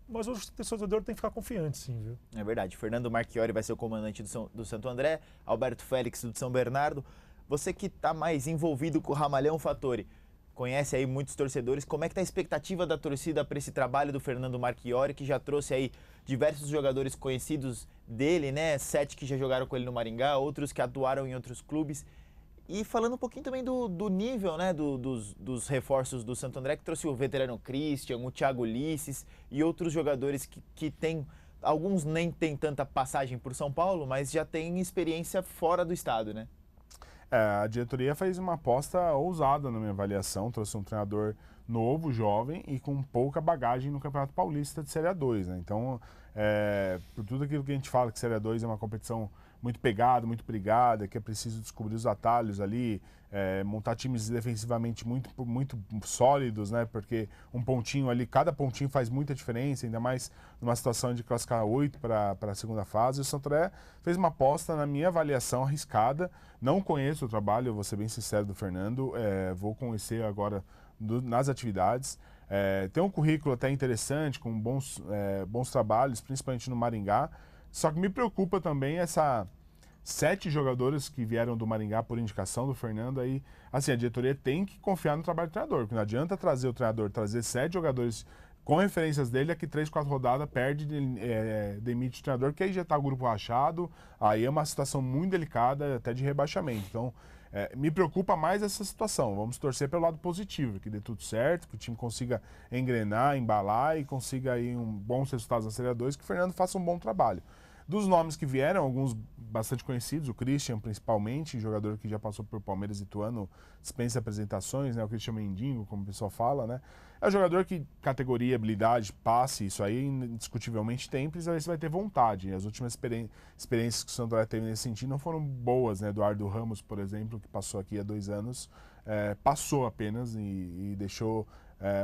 Mas o torcedor tem que ficar confiante, sim, viu? É verdade. Fernando Marchiori vai ser o comandante do Santo André, Alberto Félix do São Bernardo. Você que está mais envolvido com o Ramalhão Fattori, conhece aí muitos torcedores, como é que está a expectativa da torcida para esse trabalho do Fernando Marchiori, que já trouxe aí diversos jogadores conhecidos dele, né? 7 que já jogaram com ele no Maringá, outros que atuaram em outros clubes. E falando um pouquinho também do nível, né, dos reforços do Santo André, que trouxe o veterano Christian, o Thiago Ulisses e outros jogadores que tem, alguns nem tem tanta passagem por São Paulo, mas já tem experiência fora do estado, né? A diretoria fez uma aposta ousada na minha avaliação, trouxe um treinador novo, jovem e com pouca bagagem no Campeonato Paulista de Série A2, né? Então, por tudo aquilo que a gente fala que Série A2 é uma competição muito pegada, muito brigada, que é preciso descobrir os atalhos ali, montar times defensivamente muito sólidos, né? Porque um pontinho ali, cada pontinho faz muita diferença, ainda mais numa situação de classificar 8 para a segunda fase. O Santo André fez uma aposta, na minha avaliação, arriscada. Não conheço o trabalho, eu vou ser bem sincero, do Fernando, vou conhecer agora nas atividades. Tem um currículo até interessante, com bons trabalhos, principalmente no Maringá. Só que me preocupa também 7 jogadores que vieram do Maringá por indicação do Fernando. Aí, assim, a diretoria tem que confiar no trabalho do treinador, porque não adianta trazer o treinador, trazer 7 jogadores com referências dele, que 3, 4 rodadas perde, demite o treinador, que aí já está o grupo rachado, aí é uma situação muito delicada, até de rebaixamento. Então, me preocupa mais essa situação. Vamos torcer pelo lado positivo, que dê tudo certo, que o time consiga engrenar, embalar e consiga aí bons resultados na Série 2, que o Fernando faça um bom trabalho. Dos nomes que vieram, alguns bastante conhecidos, o Christian principalmente, jogador que já passou por Palmeiras e Ituano, dispensa apresentações, né? O Christian Mendigo, como o pessoal fala, né? É um jogador que categoria, habilidade, passe, isso aí indiscutivelmente tem, precisa vai ter vontade. As últimas experiências que o Santo André teve nesse sentido não foram boas, né? Eduardo Ramos, por exemplo, que passou aqui há 2 anos, passou apenas e deixou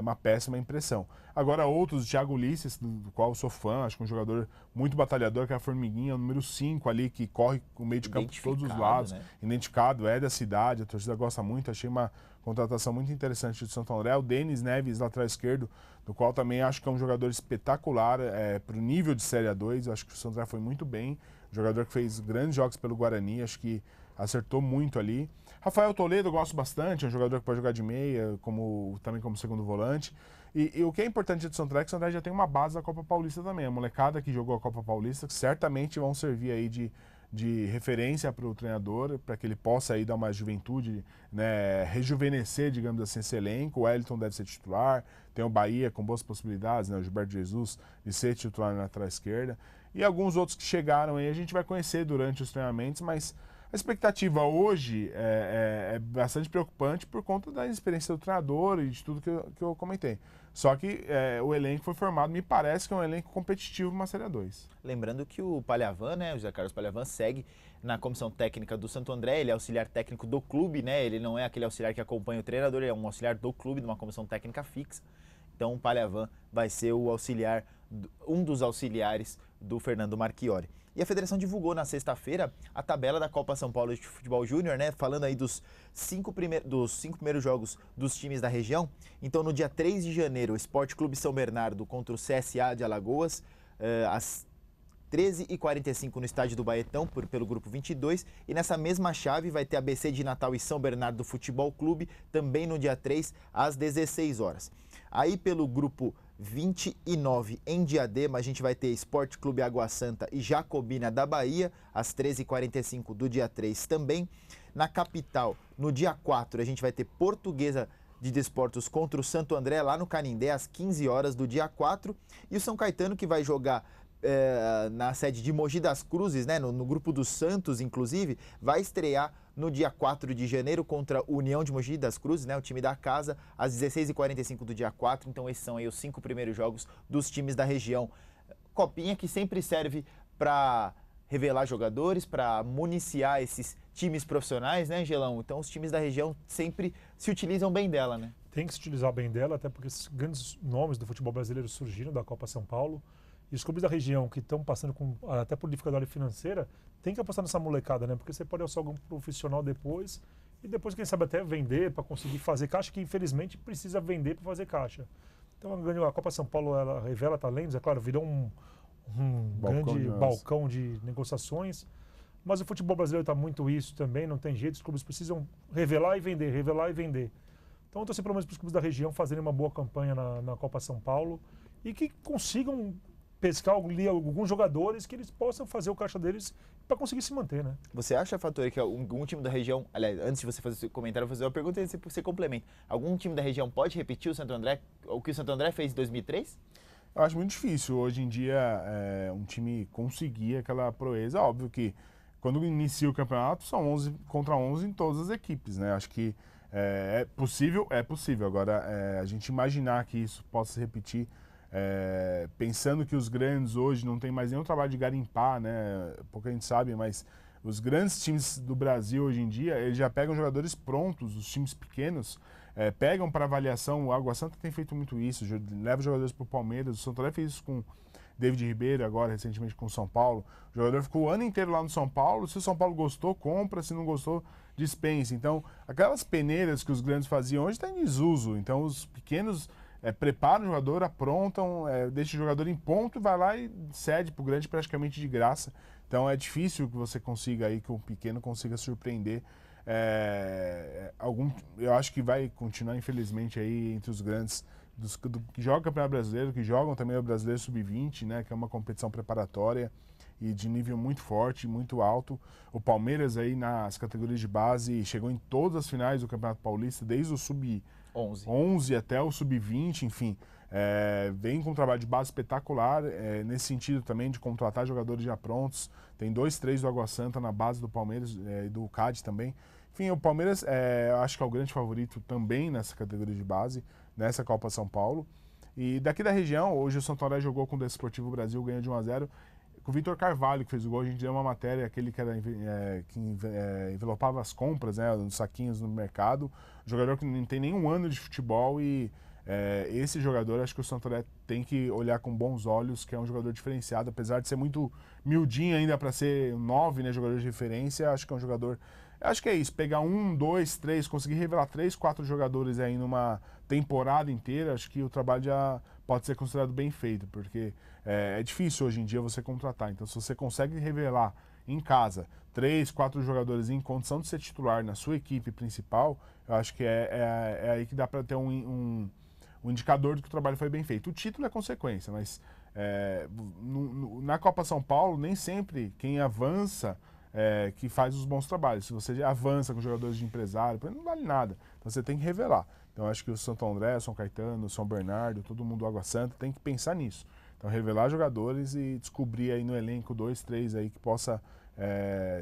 uma péssima impressão. Agora outros, o Thiago Ulisses, do qual eu sou fã, acho que um jogador muito batalhador, que é a Formiguinha, o número 5 ali, que corre com o meio de campo de todos os lados, né? Identificado, é da cidade, a torcida gosta muito, achei uma contratação muito interessante do Santo André. O Denis Neves, lateral esquerdo, do qual também acho que é um jogador espetacular para o nível de Série A2, eu acho que o Santo André foi muito bem, jogador que fez grandes jogos pelo Guarani, acho que acertou muito ali. Rafael Toledo eu gosto bastante, é um jogador que pode jogar de meia, também como segundo volante. E o que é importante do Santo André é que o Santo André já tem uma base da Copa Paulista também. A molecada que jogou a Copa Paulista, que certamente vão servir aí de referência para o treinador, para que ele possa aí dar uma juventude, né, rejuvenescer, digamos assim, esse elenco. O Wellington deve ser titular, tem o Bahia com boas possibilidades, né, o Gilberto Jesus de ser titular na lateral esquerda. E alguns outros que chegaram aí a gente vai conhecer durante os treinamentos, mas a expectativa hoje é bastante preocupante por conta da experiência do treinador e de tudo que eu comentei. Só que o elenco foi formado, me parece que é um elenco competitivo numa Série 2. Lembrando que o Palhavan, né, o José Carlos Palhavan, segue na comissão técnica do Santo André, ele é auxiliar técnico do clube, né, ele não é aquele auxiliar que acompanha o treinador, ele é um auxiliar do clube, numa comissão técnica fixa. Então o Palhavan vai ser o auxiliar, um dos auxiliares do Fernando Marchiori. E a federação divulgou na sexta-feira a tabela da Copa São Paulo de Futebol Júnior, né? Falando aí dos cinco primeiros jogos dos times da região. Então, no dia 3 de janeiro, o Esporte Clube São Bernardo contra o CSA de Alagoas, às 13h45 no estádio do Baetão, pelo grupo 22. E nessa mesma chave vai ter ABC de Natal e São Bernardo Futebol Clube, também no dia 3, às 16 horas. Aí pelo grupo 29 em Diadema, a gente vai ter Esporte Clube Água Santa e Jacobina da Bahia, às 13h45 do dia 3 também. Na capital, no dia 4, a gente vai ter Portuguesa de Desportos contra o Santo André, lá no Canindé, às 15 horas do dia 4. E o São Caetano, que vai jogar na sede de Mogi das Cruzes, né, no grupo do Santos, inclusive, vai estrear no dia 4 de janeiro contra o União de Mogi das Cruzes, né, o time da casa, às 16h45 do dia 4. Então esses são aí os 5 primeiros jogos dos times da região. Copinha que sempre serve para revelar jogadores, para municiar esses times profissionais, né, Angelão? Então os times da região sempre se utilizam bem dela, né? Tem que se utilizar bem dela, até porque esses grandes nomes do futebol brasileiro surgiram da Copa São Paulo. E os clubes da região que estão passando até por dificuldade financeira, tem que apostar nessa molecada, né? Porque você pode alçar algum profissional depois e depois, quem sabe, até vender para conseguir fazer caixa, que infelizmente precisa vender para fazer caixa. Então a Copa São Paulo, ela revela talentos, é claro, virou um grande balcão de negociações, mas o futebol brasileiro está muito isso também, não tem jeito, os clubes precisam revelar e vender, revelar e vender. Então eu torço pelo menos para os clubes da região fazerem uma boa campanha na Copa São Paulo e que consigam pescar alguns jogadores que eles possam fazer o caixa deles para conseguir se manter, né? Você acha, Fattori, que algum time da região... Aliás, antes de você fazer esse comentário, eu vou fazer uma pergunta e você complementa. Algum time da região pode repetir o que o Santo André fez em 2003? Eu acho muito difícil hoje em dia um time conseguir aquela proeza. Óbvio que quando inicia o campeonato são 11 contra 11 em todas as equipes, né? Acho que é possível. Agora, a gente imaginar que isso possa se repetir, pensando que os grandes hoje não tem mais nenhum trabalho de garimpar, né? Pouca gente sabe, mas os grandes times do Brasil hoje em dia, eles já pegam jogadores prontos, os times pequenos pegam para avaliação. O Água Santa tem feito muito isso, leva jogadores para o Palmeiras, o Santo André fez isso com David Ribeiro, agora recentemente com o São Paulo. O jogador ficou o ano inteiro lá no São Paulo, se o São Paulo gostou, compra, se não gostou, dispensa. Então, aquelas peneiras que os grandes faziam hoje está em desuso, então os pequenos preparam o jogador, aprontam, deixa o jogador em ponto e vai lá e cede para o grande praticamente de graça. Então é difícil que você consiga aí, que o pequeno consiga surpreender. Eu acho que vai continuar, infelizmente, aí entre os grandes que jogam o Campeonato Brasileiro, que jogam também o Brasileiro Sub-20, né, que é uma competição preparatória e de nível muito forte, muito alto. O Palmeiras aí nas categorias de base chegou em todas as finais do Campeonato Paulista, desde o Sub-11 até o Sub-20, enfim. Vem com um trabalho de base espetacular, nesse sentido também de contratar jogadores já prontos. Tem 2, 3 do Água Santa na base do Palmeiras e do CAD também. Enfim, o Palmeiras acho que é o grande favorito também nessa categoria de base, nessa Copa São Paulo. E daqui da região, hoje o Santo André jogou com o Desportivo Brasil, ganhou de 1-0. Com o Vitor Carvalho, que fez o gol, a gente deu uma matéria, aquele que envelopava as compras, né, nos saquinhos no mercado. Jogador que não tem nenhum ano de futebol e esse jogador, acho que o Santo André tem que olhar com bons olhos, que é um jogador diferenciado, apesar de ser muito miudinho ainda para ser 9, né, jogador de referência. Acho que é um jogador... Acho que é isso, pegar 1, 2, 3, conseguir revelar 3, 4 jogadores aí numa temporada inteira, acho que o trabalho já pode ser considerado bem feito, porque é difícil hoje em dia você contratar. Então, se você consegue revelar em casa 3, 4 jogadores em condição de ser titular na sua equipe principal, eu acho que é aí que dá para ter um indicador de que o trabalho foi bem feito. O título é consequência, mas na Copa São Paulo, nem sempre quem avança que faz os bons trabalhos. Se você avança com jogadores de empresário, não vale nada. Então você tem que revelar. Então acho que o Santo André, São Caetano, São Bernardo, todo mundo do Água Santa tem que pensar nisso. Então revelar jogadores e descobrir aí no elenco 2, 3 aí que possa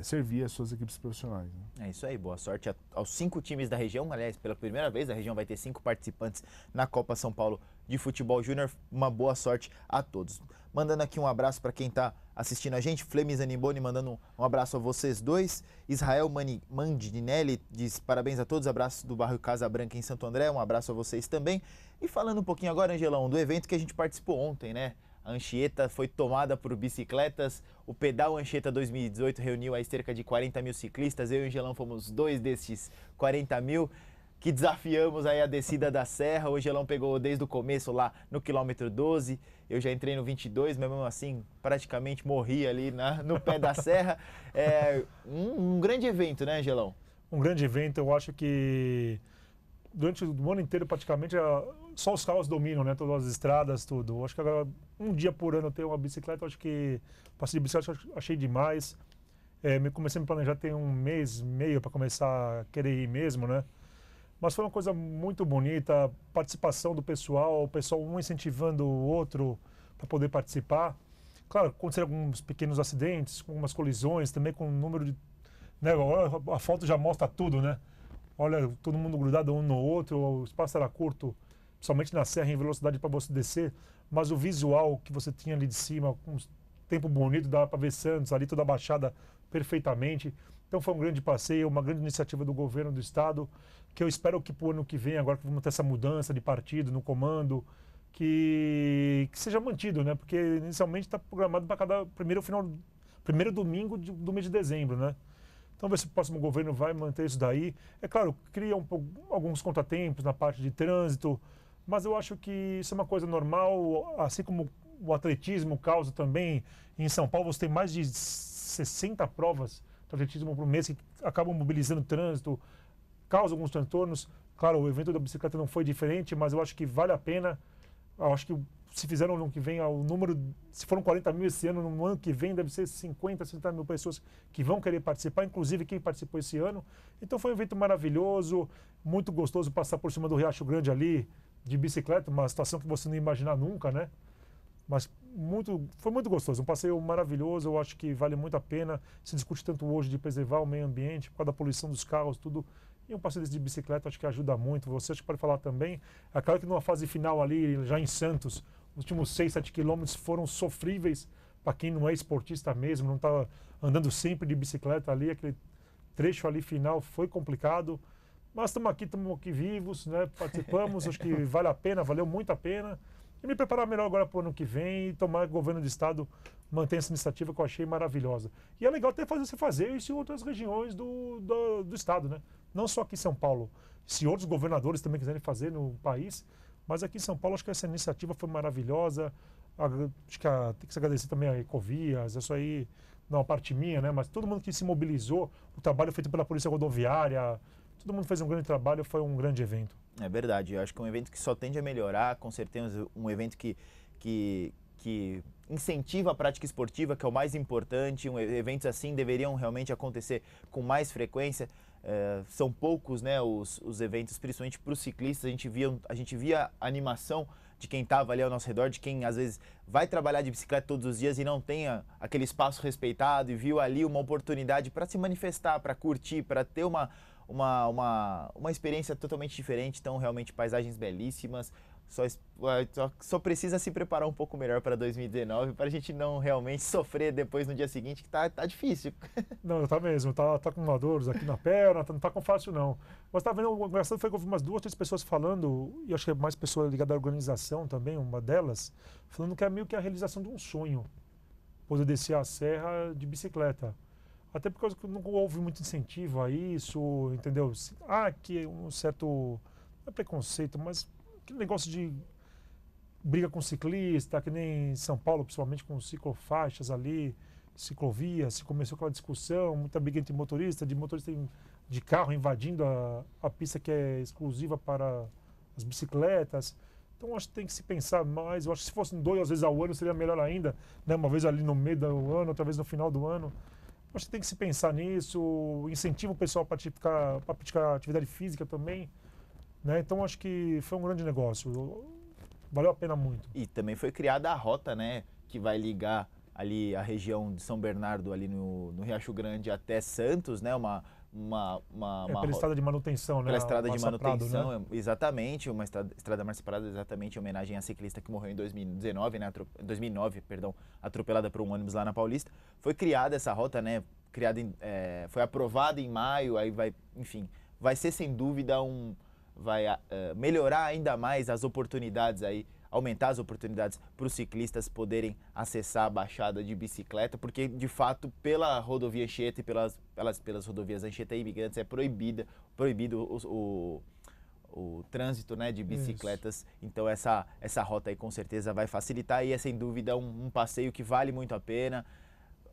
servir as suas equipes profissionais, né? É isso aí, boa sorte aos 5 times da região. Aliás, pela primeira vez a região vai ter 5 participantes na Copa São Paulo de Futebol Júnior. Uma boa sorte a todos. Mandando aqui um abraço para quem está assistindo a gente, Flemis Aniboni mandando um abraço a vocês dois. Israel Mandinelli diz parabéns a todos, abraço do bairro Casa Branca em Santo André, um abraço a vocês também. E falando um pouquinho agora, Angelão, do evento que a gente participou ontem, né? A Anchieta foi tomada por bicicletas. O Pedal Anchieta 2018 reuniu aí cerca de 40 mil ciclistas. Eu e o Angelão fomos 2 desses 40 mil que desafiamos aí a descida da serra. O Angelão pegou desde o começo lá no quilômetro 12. Eu já entrei no 22, mas mesmo assim praticamente morri ali no pé da serra. Um grande evento, né, Angelão? Um grande evento. Eu acho que durante o ano inteiro praticamente só os carros dominam, né? Todas as estradas, tudo. Eu acho que agora, um dia por ano eu tenho uma bicicleta, eu acho que passei de bicicleta, eu achei demais. Comecei a me planejar tem um mês e meio para começar a querer ir mesmo, né? Mas foi uma coisa muito bonita, a participação do pessoal, o pessoal um incentivando o outro para poder participar. Claro, aconteceram alguns pequenos acidentes, algumas colisões, também com o número de... Né? A foto já mostra tudo, né? Olha, todo mundo grudado um no outro, o espaço era curto, principalmente na serra, em velocidade para você descer, mas o visual que você tinha ali de cima, com um tempo bonito, dava para ver Santos ali, toda a baixada perfeitamente. Então foi um grande passeio, uma grande iniciativa do governo do estado, que eu espero que para o ano que vem, agora que vamos ter essa mudança de partido no comando, que seja mantido, né? Porque inicialmente está programado para cada primeiro domingo do mês de dezembro, né? Então, ver se o próximo governo vai manter isso daí. É claro, cria alguns contratempos na parte de trânsito, mas eu acho que isso é uma coisa normal, assim como o atletismo causa também. Em São Paulo, você tem mais de 60 provas de atletismo por mês que acabam mobilizando o trânsito, causam alguns transtornos. Claro, o evento da bicicleta não foi diferente, mas eu acho que vale a pena. Eu acho que se fizeram no ano que vem, o número, se foram 40 mil esse ano, no ano que vem deve ser 50, 60 mil pessoas que vão querer participar, inclusive quem participou esse ano. Então foi um evento maravilhoso, muito gostoso passar por cima do Riacho Grande ali, de bicicleta, uma situação que você não ia imaginar nunca, né? Mas foi muito gostoso, um passeio maravilhoso, eu acho que vale muito a pena. Se discute tanto hoje de preservar o meio ambiente, por causa da poluição dos carros, tudo. E um passeio desse de bicicleta acho que ajuda muito. Você acho que pode falar também. É claro que numa fase final ali, já em Santos, os últimos 6, 7 quilômetros foram sofríveis para quem não é esportista mesmo, não está andando sempre de bicicleta ali. Aquele trecho ali final foi complicado. Mas estamos aqui vivos, né? Participamos, acho que vale a pena, valeu muito a pena. E me preparar melhor agora para o ano que vem e tomar que o governo do estado mantenha essa iniciativa que eu achei maravilhosa. E é legal até fazer isso em outras regiões do estado, né? Não só aqui em São Paulo. Se outros governadores também quiserem fazer no país, mas aqui em São Paulo acho que essa iniciativa foi maravilhosa. Acho que tem que se agradecer também a Ecovias, isso aí não é uma parte minha, né? Mas todo mundo que se mobilizou, o trabalho feito pela Polícia Rodoviária, todo mundo fez um grande trabalho, foi um grande evento. É verdade, eu acho que é um evento que só tende a melhorar, com certeza um evento que incentiva a prática esportiva, que é o mais importante. Eventos assim deveriam realmente acontecer com mais frequência. São poucos, né, os eventos, principalmente para os ciclistas. A gente via a animação de quem estava ali ao nosso redor, de quem às vezes vai trabalhar de bicicleta todos os dias e não tenha aquele espaço respeitado e viu ali uma oportunidade para se manifestar, para curtir, para ter uma experiência totalmente diferente. Então, realmente, paisagens belíssimas. Só precisa se preparar um pouco melhor para 2019 para a gente não realmente sofrer depois no dia seguinte, que tá difícil. Não, tá mesmo, tá com uma dor aqui na perna, não tá com fácil não. Mas tá vendo, o engraçado foi que eu vi umas 2, 3 pessoas falando, e acho que é mais pessoa ligada à organização também, uma delas, falando que é meio que a realização de um sonho, poder descer a serra de bicicleta. Até porque não houve muito incentivo a isso, entendeu? Que um certo, não é preconceito, mas aquele negócio de briga com ciclista, que nem em São Paulo, principalmente com ciclofaixas ali, ciclovias, se começou aquela discussão, muita briga entre motoristas, de motorista de carro invadindo a pista que é exclusiva para as bicicletas. Então acho que tem que se pensar mais. Eu acho que se fossem 2 vezes ao ano seria melhor ainda, né? Uma vez ali no meio do ano, outra vez no final do ano. Acho que tem que se pensar nisso, incentiva o pessoal para praticar atividade física também, né? Então acho que foi um grande negócio, valeu a pena muito. E também foi criada a rota, né, que vai ligar ali a região de São Bernardo, ali no Riacho Grande até Santos, né, pela estrada de manutenção, né? Pela estrada de manutenção, Prado, né? Exatamente, uma estrada Márcia Prado, exatamente, em homenagem à ciclista que morreu em 2019, né, 2009, atropelada por um ônibus lá na Paulista. Foi criada essa rota, né, foi aprovada em maio, aí vai ser sem dúvida vai melhorar ainda mais as oportunidades aí aumentar as oportunidades para os ciclistas poderem acessar a baixada de bicicleta, porque de fato pela rodovia Anchieta e pelas rodovias Anchieta e Imigrantes é proibido o trânsito, né, de bicicletas. Isso. Então essa rota aí com certeza vai facilitar e é sem dúvida um passeio que vale muito a pena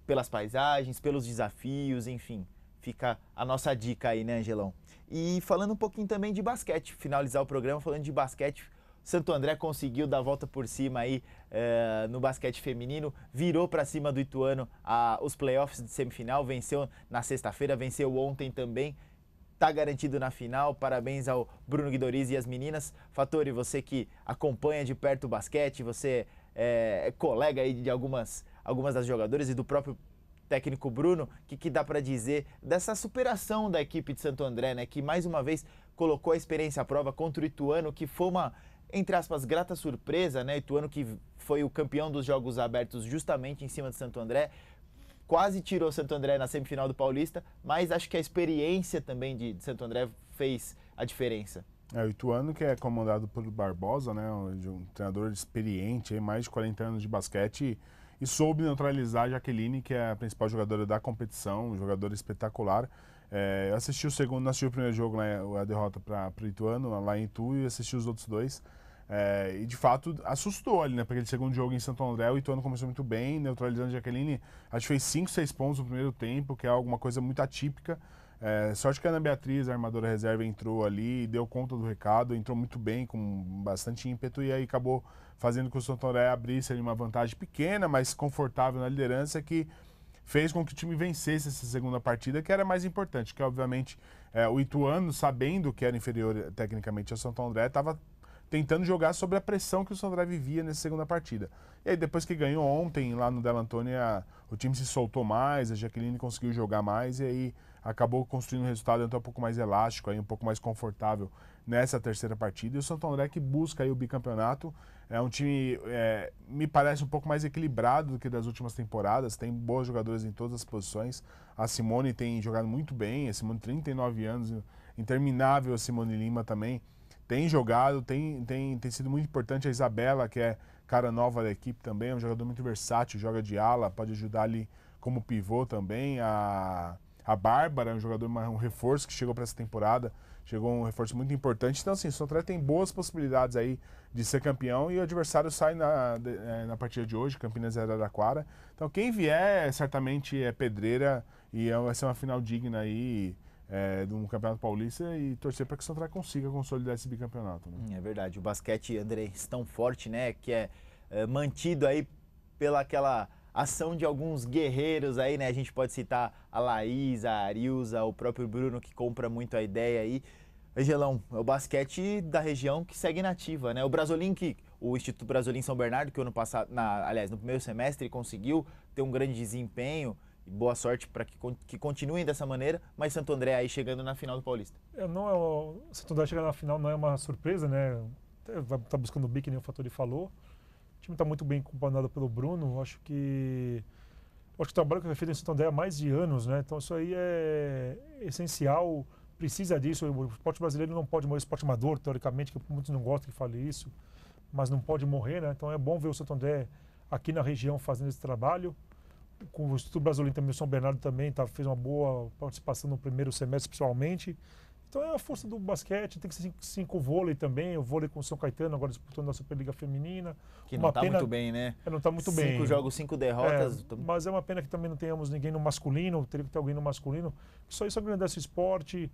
pelas paisagens, pelos desafios, enfim. Fica a nossa dica aí, né, Angelão? E falando um pouquinho também de basquete, finalizar o programa falando de basquete, Santo André conseguiu dar a volta por cima aí no basquete feminino, virou para cima do Ituano os playoffs de semifinal, venceu na sexta-feira, venceu ontem também, está garantido na final. Parabéns ao Bruno Guidoriz e as meninas. Fattori, você que acompanha de perto o basquete, você é colega aí de algumas das jogadoras e do próprio técnico Bruno, o que dá para dizer dessa superação da equipe de Santo André, né, que mais uma vez colocou a experiência à prova contra o Ituano, que foi uma, entre aspas, grata surpresa, né, Ituano que foi o campeão dos Jogos Abertos justamente em cima de Santo André, quase tirou Santo André na semifinal do Paulista, mas acho que a experiência também de Santo André fez a diferença. O Ituano, que é comandado por Barbosa, né, um treinador experiente, mais de 40 anos de basquete, e soube neutralizar a Jaqueline, que é a principal jogadora da competição, um jogador espetacular. Eu assisti o segundo, não assisti o primeiro jogo, né, a derrota para o Ituano, lá em Itu, e assisti os outros dois. E de fato assustou ali, né? Porque aquele segundo jogo em Santo André, o Ituano começou muito bem, neutralizando a Jaqueline. Acho que fez 5, 6 pontos no primeiro tempo, que é alguma coisa muito atípica. Sorte que a Ana Beatriz, a armadora reserva, entrou ali e deu conta do recado, entrou muito bem, com bastante ímpeto, e aí acabou fazendo com que o Santo André abrisse ali uma vantagem pequena, mas confortável na liderança, que fez com que o time vencesse essa segunda partida, que era mais importante, que obviamente o Ituano, sabendo que era inferior tecnicamente ao Santo André, estava tentando jogar sobre a pressão que o Santo André vivia nessa segunda partida. E aí depois que ganhou ontem lá no Della Antônia, o time se soltou mais, a Jaqueline conseguiu jogar mais e aí acabou construindo um resultado até um pouco mais elástico, aí, um pouco mais confortável nessa terceira partida. E o Santo André que busca aí o bicampeonato, é um time, me parece um pouco mais equilibrado do que das últimas temporadas, tem boas jogadoras em todas as posições. A Simone tem jogado muito bem, a Simone 39 anos, interminável a Simone Lima também, tem jogado, tem sido muito importante. A Isabela, que é cara nova da equipe também, é um jogador muito versátil, joga de ala, pode ajudar ali como pivô também. A Bárbara é um jogador, um reforço que chegou para essa temporada, chegou um reforço muito importante. Então, assim, o Santo André tem boas possibilidades aí de ser campeão e o adversário sai na partida de hoje, Campinas e Araraquara. Então, quem vier, certamente é pedreira e vai ser uma final digna aí de um campeonato paulista e torcer para que o Santo André consiga consolidar esse bicampeonato. Né? É verdade, o basquete, André, tão forte, né, que é mantido aí pela aquela ação de alguns guerreiros aí, né, a gente pode citar a Laís, a Arilza, o próprio Bruno que compra muito a ideia aí. Angelão, é o basquete da região que segue nativa, né, o Instituto Brasolim São Bernardo, que o ano passado, no primeiro semestre conseguiu ter um grande desempenho. Boa sorte para que continuem dessa maneira, mas Santo André aí chegando na final do Paulista. Santo André chegar na final não é uma surpresa, né? Vai estar buscando o bi, que nem o Fattori falou. O time está muito bem comandado pelo Bruno. Acho que o trabalho que foi feito em Santo André há mais de anos, né? Então isso aí é essencial, precisa disso. O esporte brasileiro não pode morrer, esporte amador, teoricamente, que muitos não gostam que fale isso, mas não pode morrer, né? Então é bom ver o Santo André aqui na região fazendo esse trabalho. Com o Instituto Brasolim também, o São Bernardo também fez uma boa participação no primeiro semestre, principalmente. Então é a força do basquete, tem que ser 5 vôlei também, o vôlei com o São Caetano, agora disputando a Superliga Feminina. Que não está muito bem, né? Não está muito bem. 5 jogos, 5 derrotas. Mas é uma pena que também não tenhamos ninguém no masculino, teria que ter alguém no masculino. Isso agradece o esporte,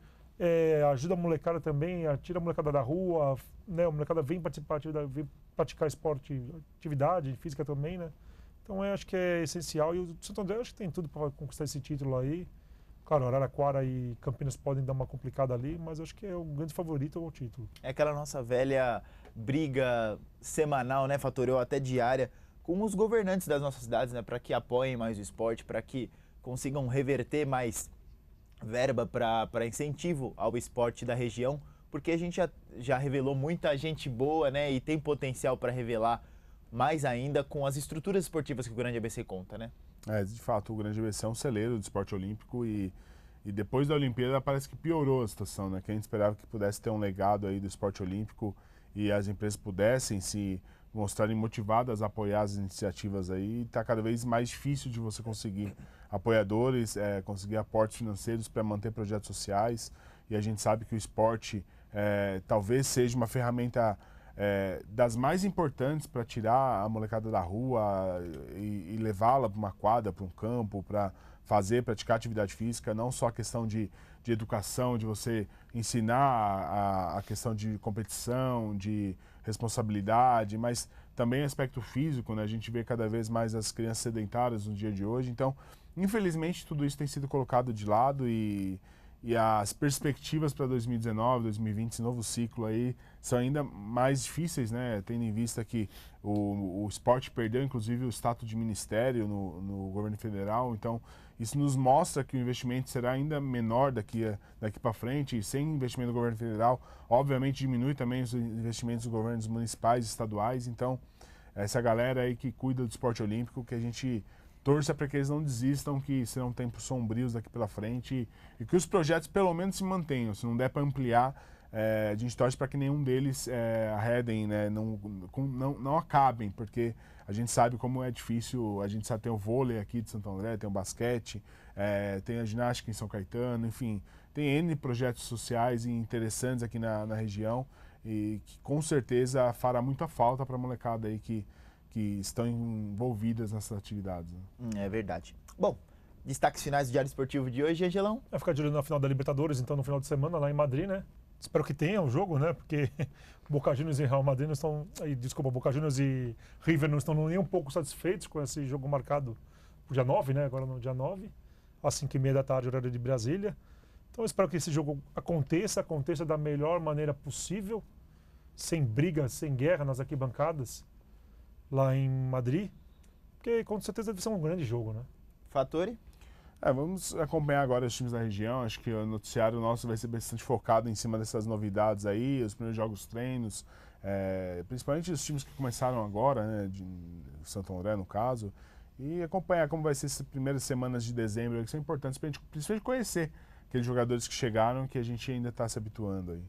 ajuda a molecada também, tira a molecada da rua, né? A molecada vem participar, vem praticar esporte, atividade física também, né? Então eu acho que é essencial e o Santo André acho que tem tudo para conquistar esse título aí. Claro, Araraquara e Campinas podem dar uma complicada ali, mas acho que é o grande favorito ao título. É aquela nossa velha briga semanal, né, Fattori, ou até diária, com os governantes das nossas cidades, né, para que apoiem mais o esporte, para que consigam reverter mais verba para incentivo ao esporte da região, porque a gente já revelou muita gente boa, né, e tem potencial para revelar mais ainda com as estruturas esportivas que o Grande ABC conta, né? De fato, o Grande ABC é um celeiro do esporte olímpico e depois da Olimpíada parece que piorou a situação, né? Que a gente esperava que pudesse ter um legado aí do esporte olímpico e as empresas pudessem se mostrarem motivadas a apoiar as iniciativas aí. Está cada vez mais difícil de você conseguir apoiadores, conseguir aportes financeiros para manter projetos sociais. E a gente sabe que o esporte talvez seja uma ferramenta das mais importantes para tirar a molecada da rua e levá-la para uma quadra, para um campo, para praticar atividade física, não só a questão de educação, de você ensinar a questão de competição, de responsabilidade, mas também aspecto físico, né? A gente vê cada vez mais as crianças sedentárias no dia de hoje. Então, infelizmente, tudo isso tem sido colocado de lado e as perspectivas para 2019, 2020, esse novo ciclo aí, são ainda mais difíceis, né? Tendo em vista que o esporte perdeu, inclusive, o status de ministério no governo federal. Então, isso nos mostra que o investimento será ainda menor daqui para frente. E sem investimento do governo federal, obviamente, diminui também os investimentos dos governos municipais e estaduais. Então, essa galera aí que cuida do esporte olímpico, que a gente torça para que eles não desistam, que serão tempos sombrios daqui pela frente e que os projetos pelo menos se mantenham. Se não der para ampliar, a gente torce para que nenhum deles arredem, né? Não acabem, porque a gente sabe como é difícil. A gente sabe, tem o vôlei aqui de Santo André, tem o basquete, tem a ginástica em São Caetano, enfim, tem N projetos sociais e interessantes aqui na região e que com certeza fará muita falta para a molecada aí que estão envolvidas nessas atividades. Né? É verdade. Bom, destaques finais do Diário Esportivo de hoje, Angelão? Vai ficar de olho na final da Libertadores, então, no final de semana, lá em Madrid, né? Espero que tenha o jogo, né? Porque Boca Juniors e Real Madrid não estão... Boca Juniors e River não estão nem um pouco satisfeitos com esse jogo marcado pro dia 9, né? Agora no dia 9, às 5h30 da tarde, horário de Brasília. Então, eu espero que esse jogo aconteça da melhor maneira possível, sem briga, sem guerra nas arquibancadas, lá em Madrid, porque com certeza deve ser um grande jogo, né? Fattori? Vamos acompanhar agora os times da região. Acho que o noticiário nosso vai ser bastante focado em cima dessas novidades aí, os primeiros jogos treinos, principalmente os times que começaram agora, né, de Santo André no caso, e acompanhar como vai ser essas primeiras semanas de dezembro, que são importantes para a gente principalmente conhecer aqueles jogadores que chegaram, que a gente ainda está se habituando aí.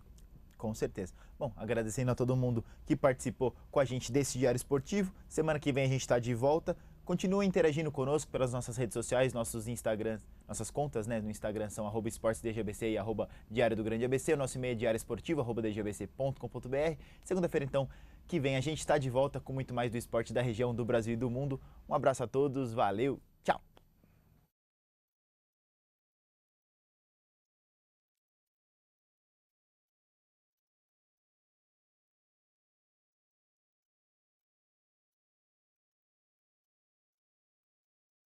Com certeza. Bom, agradecendo a todo mundo que participou com a gente desse Diário Esportivo. Semana que vem a gente está de volta. Continue interagindo conosco pelas nossas redes sociais, nossos Instagrams, nossas contas, né? No Instagram são @esportesdgbc e @Diário do Grande ABC. O nosso e-mail é diarioesportivo@dgbc.com.br. Segunda-feira, então, que vem a gente está de volta com muito mais do esporte da região, do Brasil e do mundo. Um abraço a todos, valeu!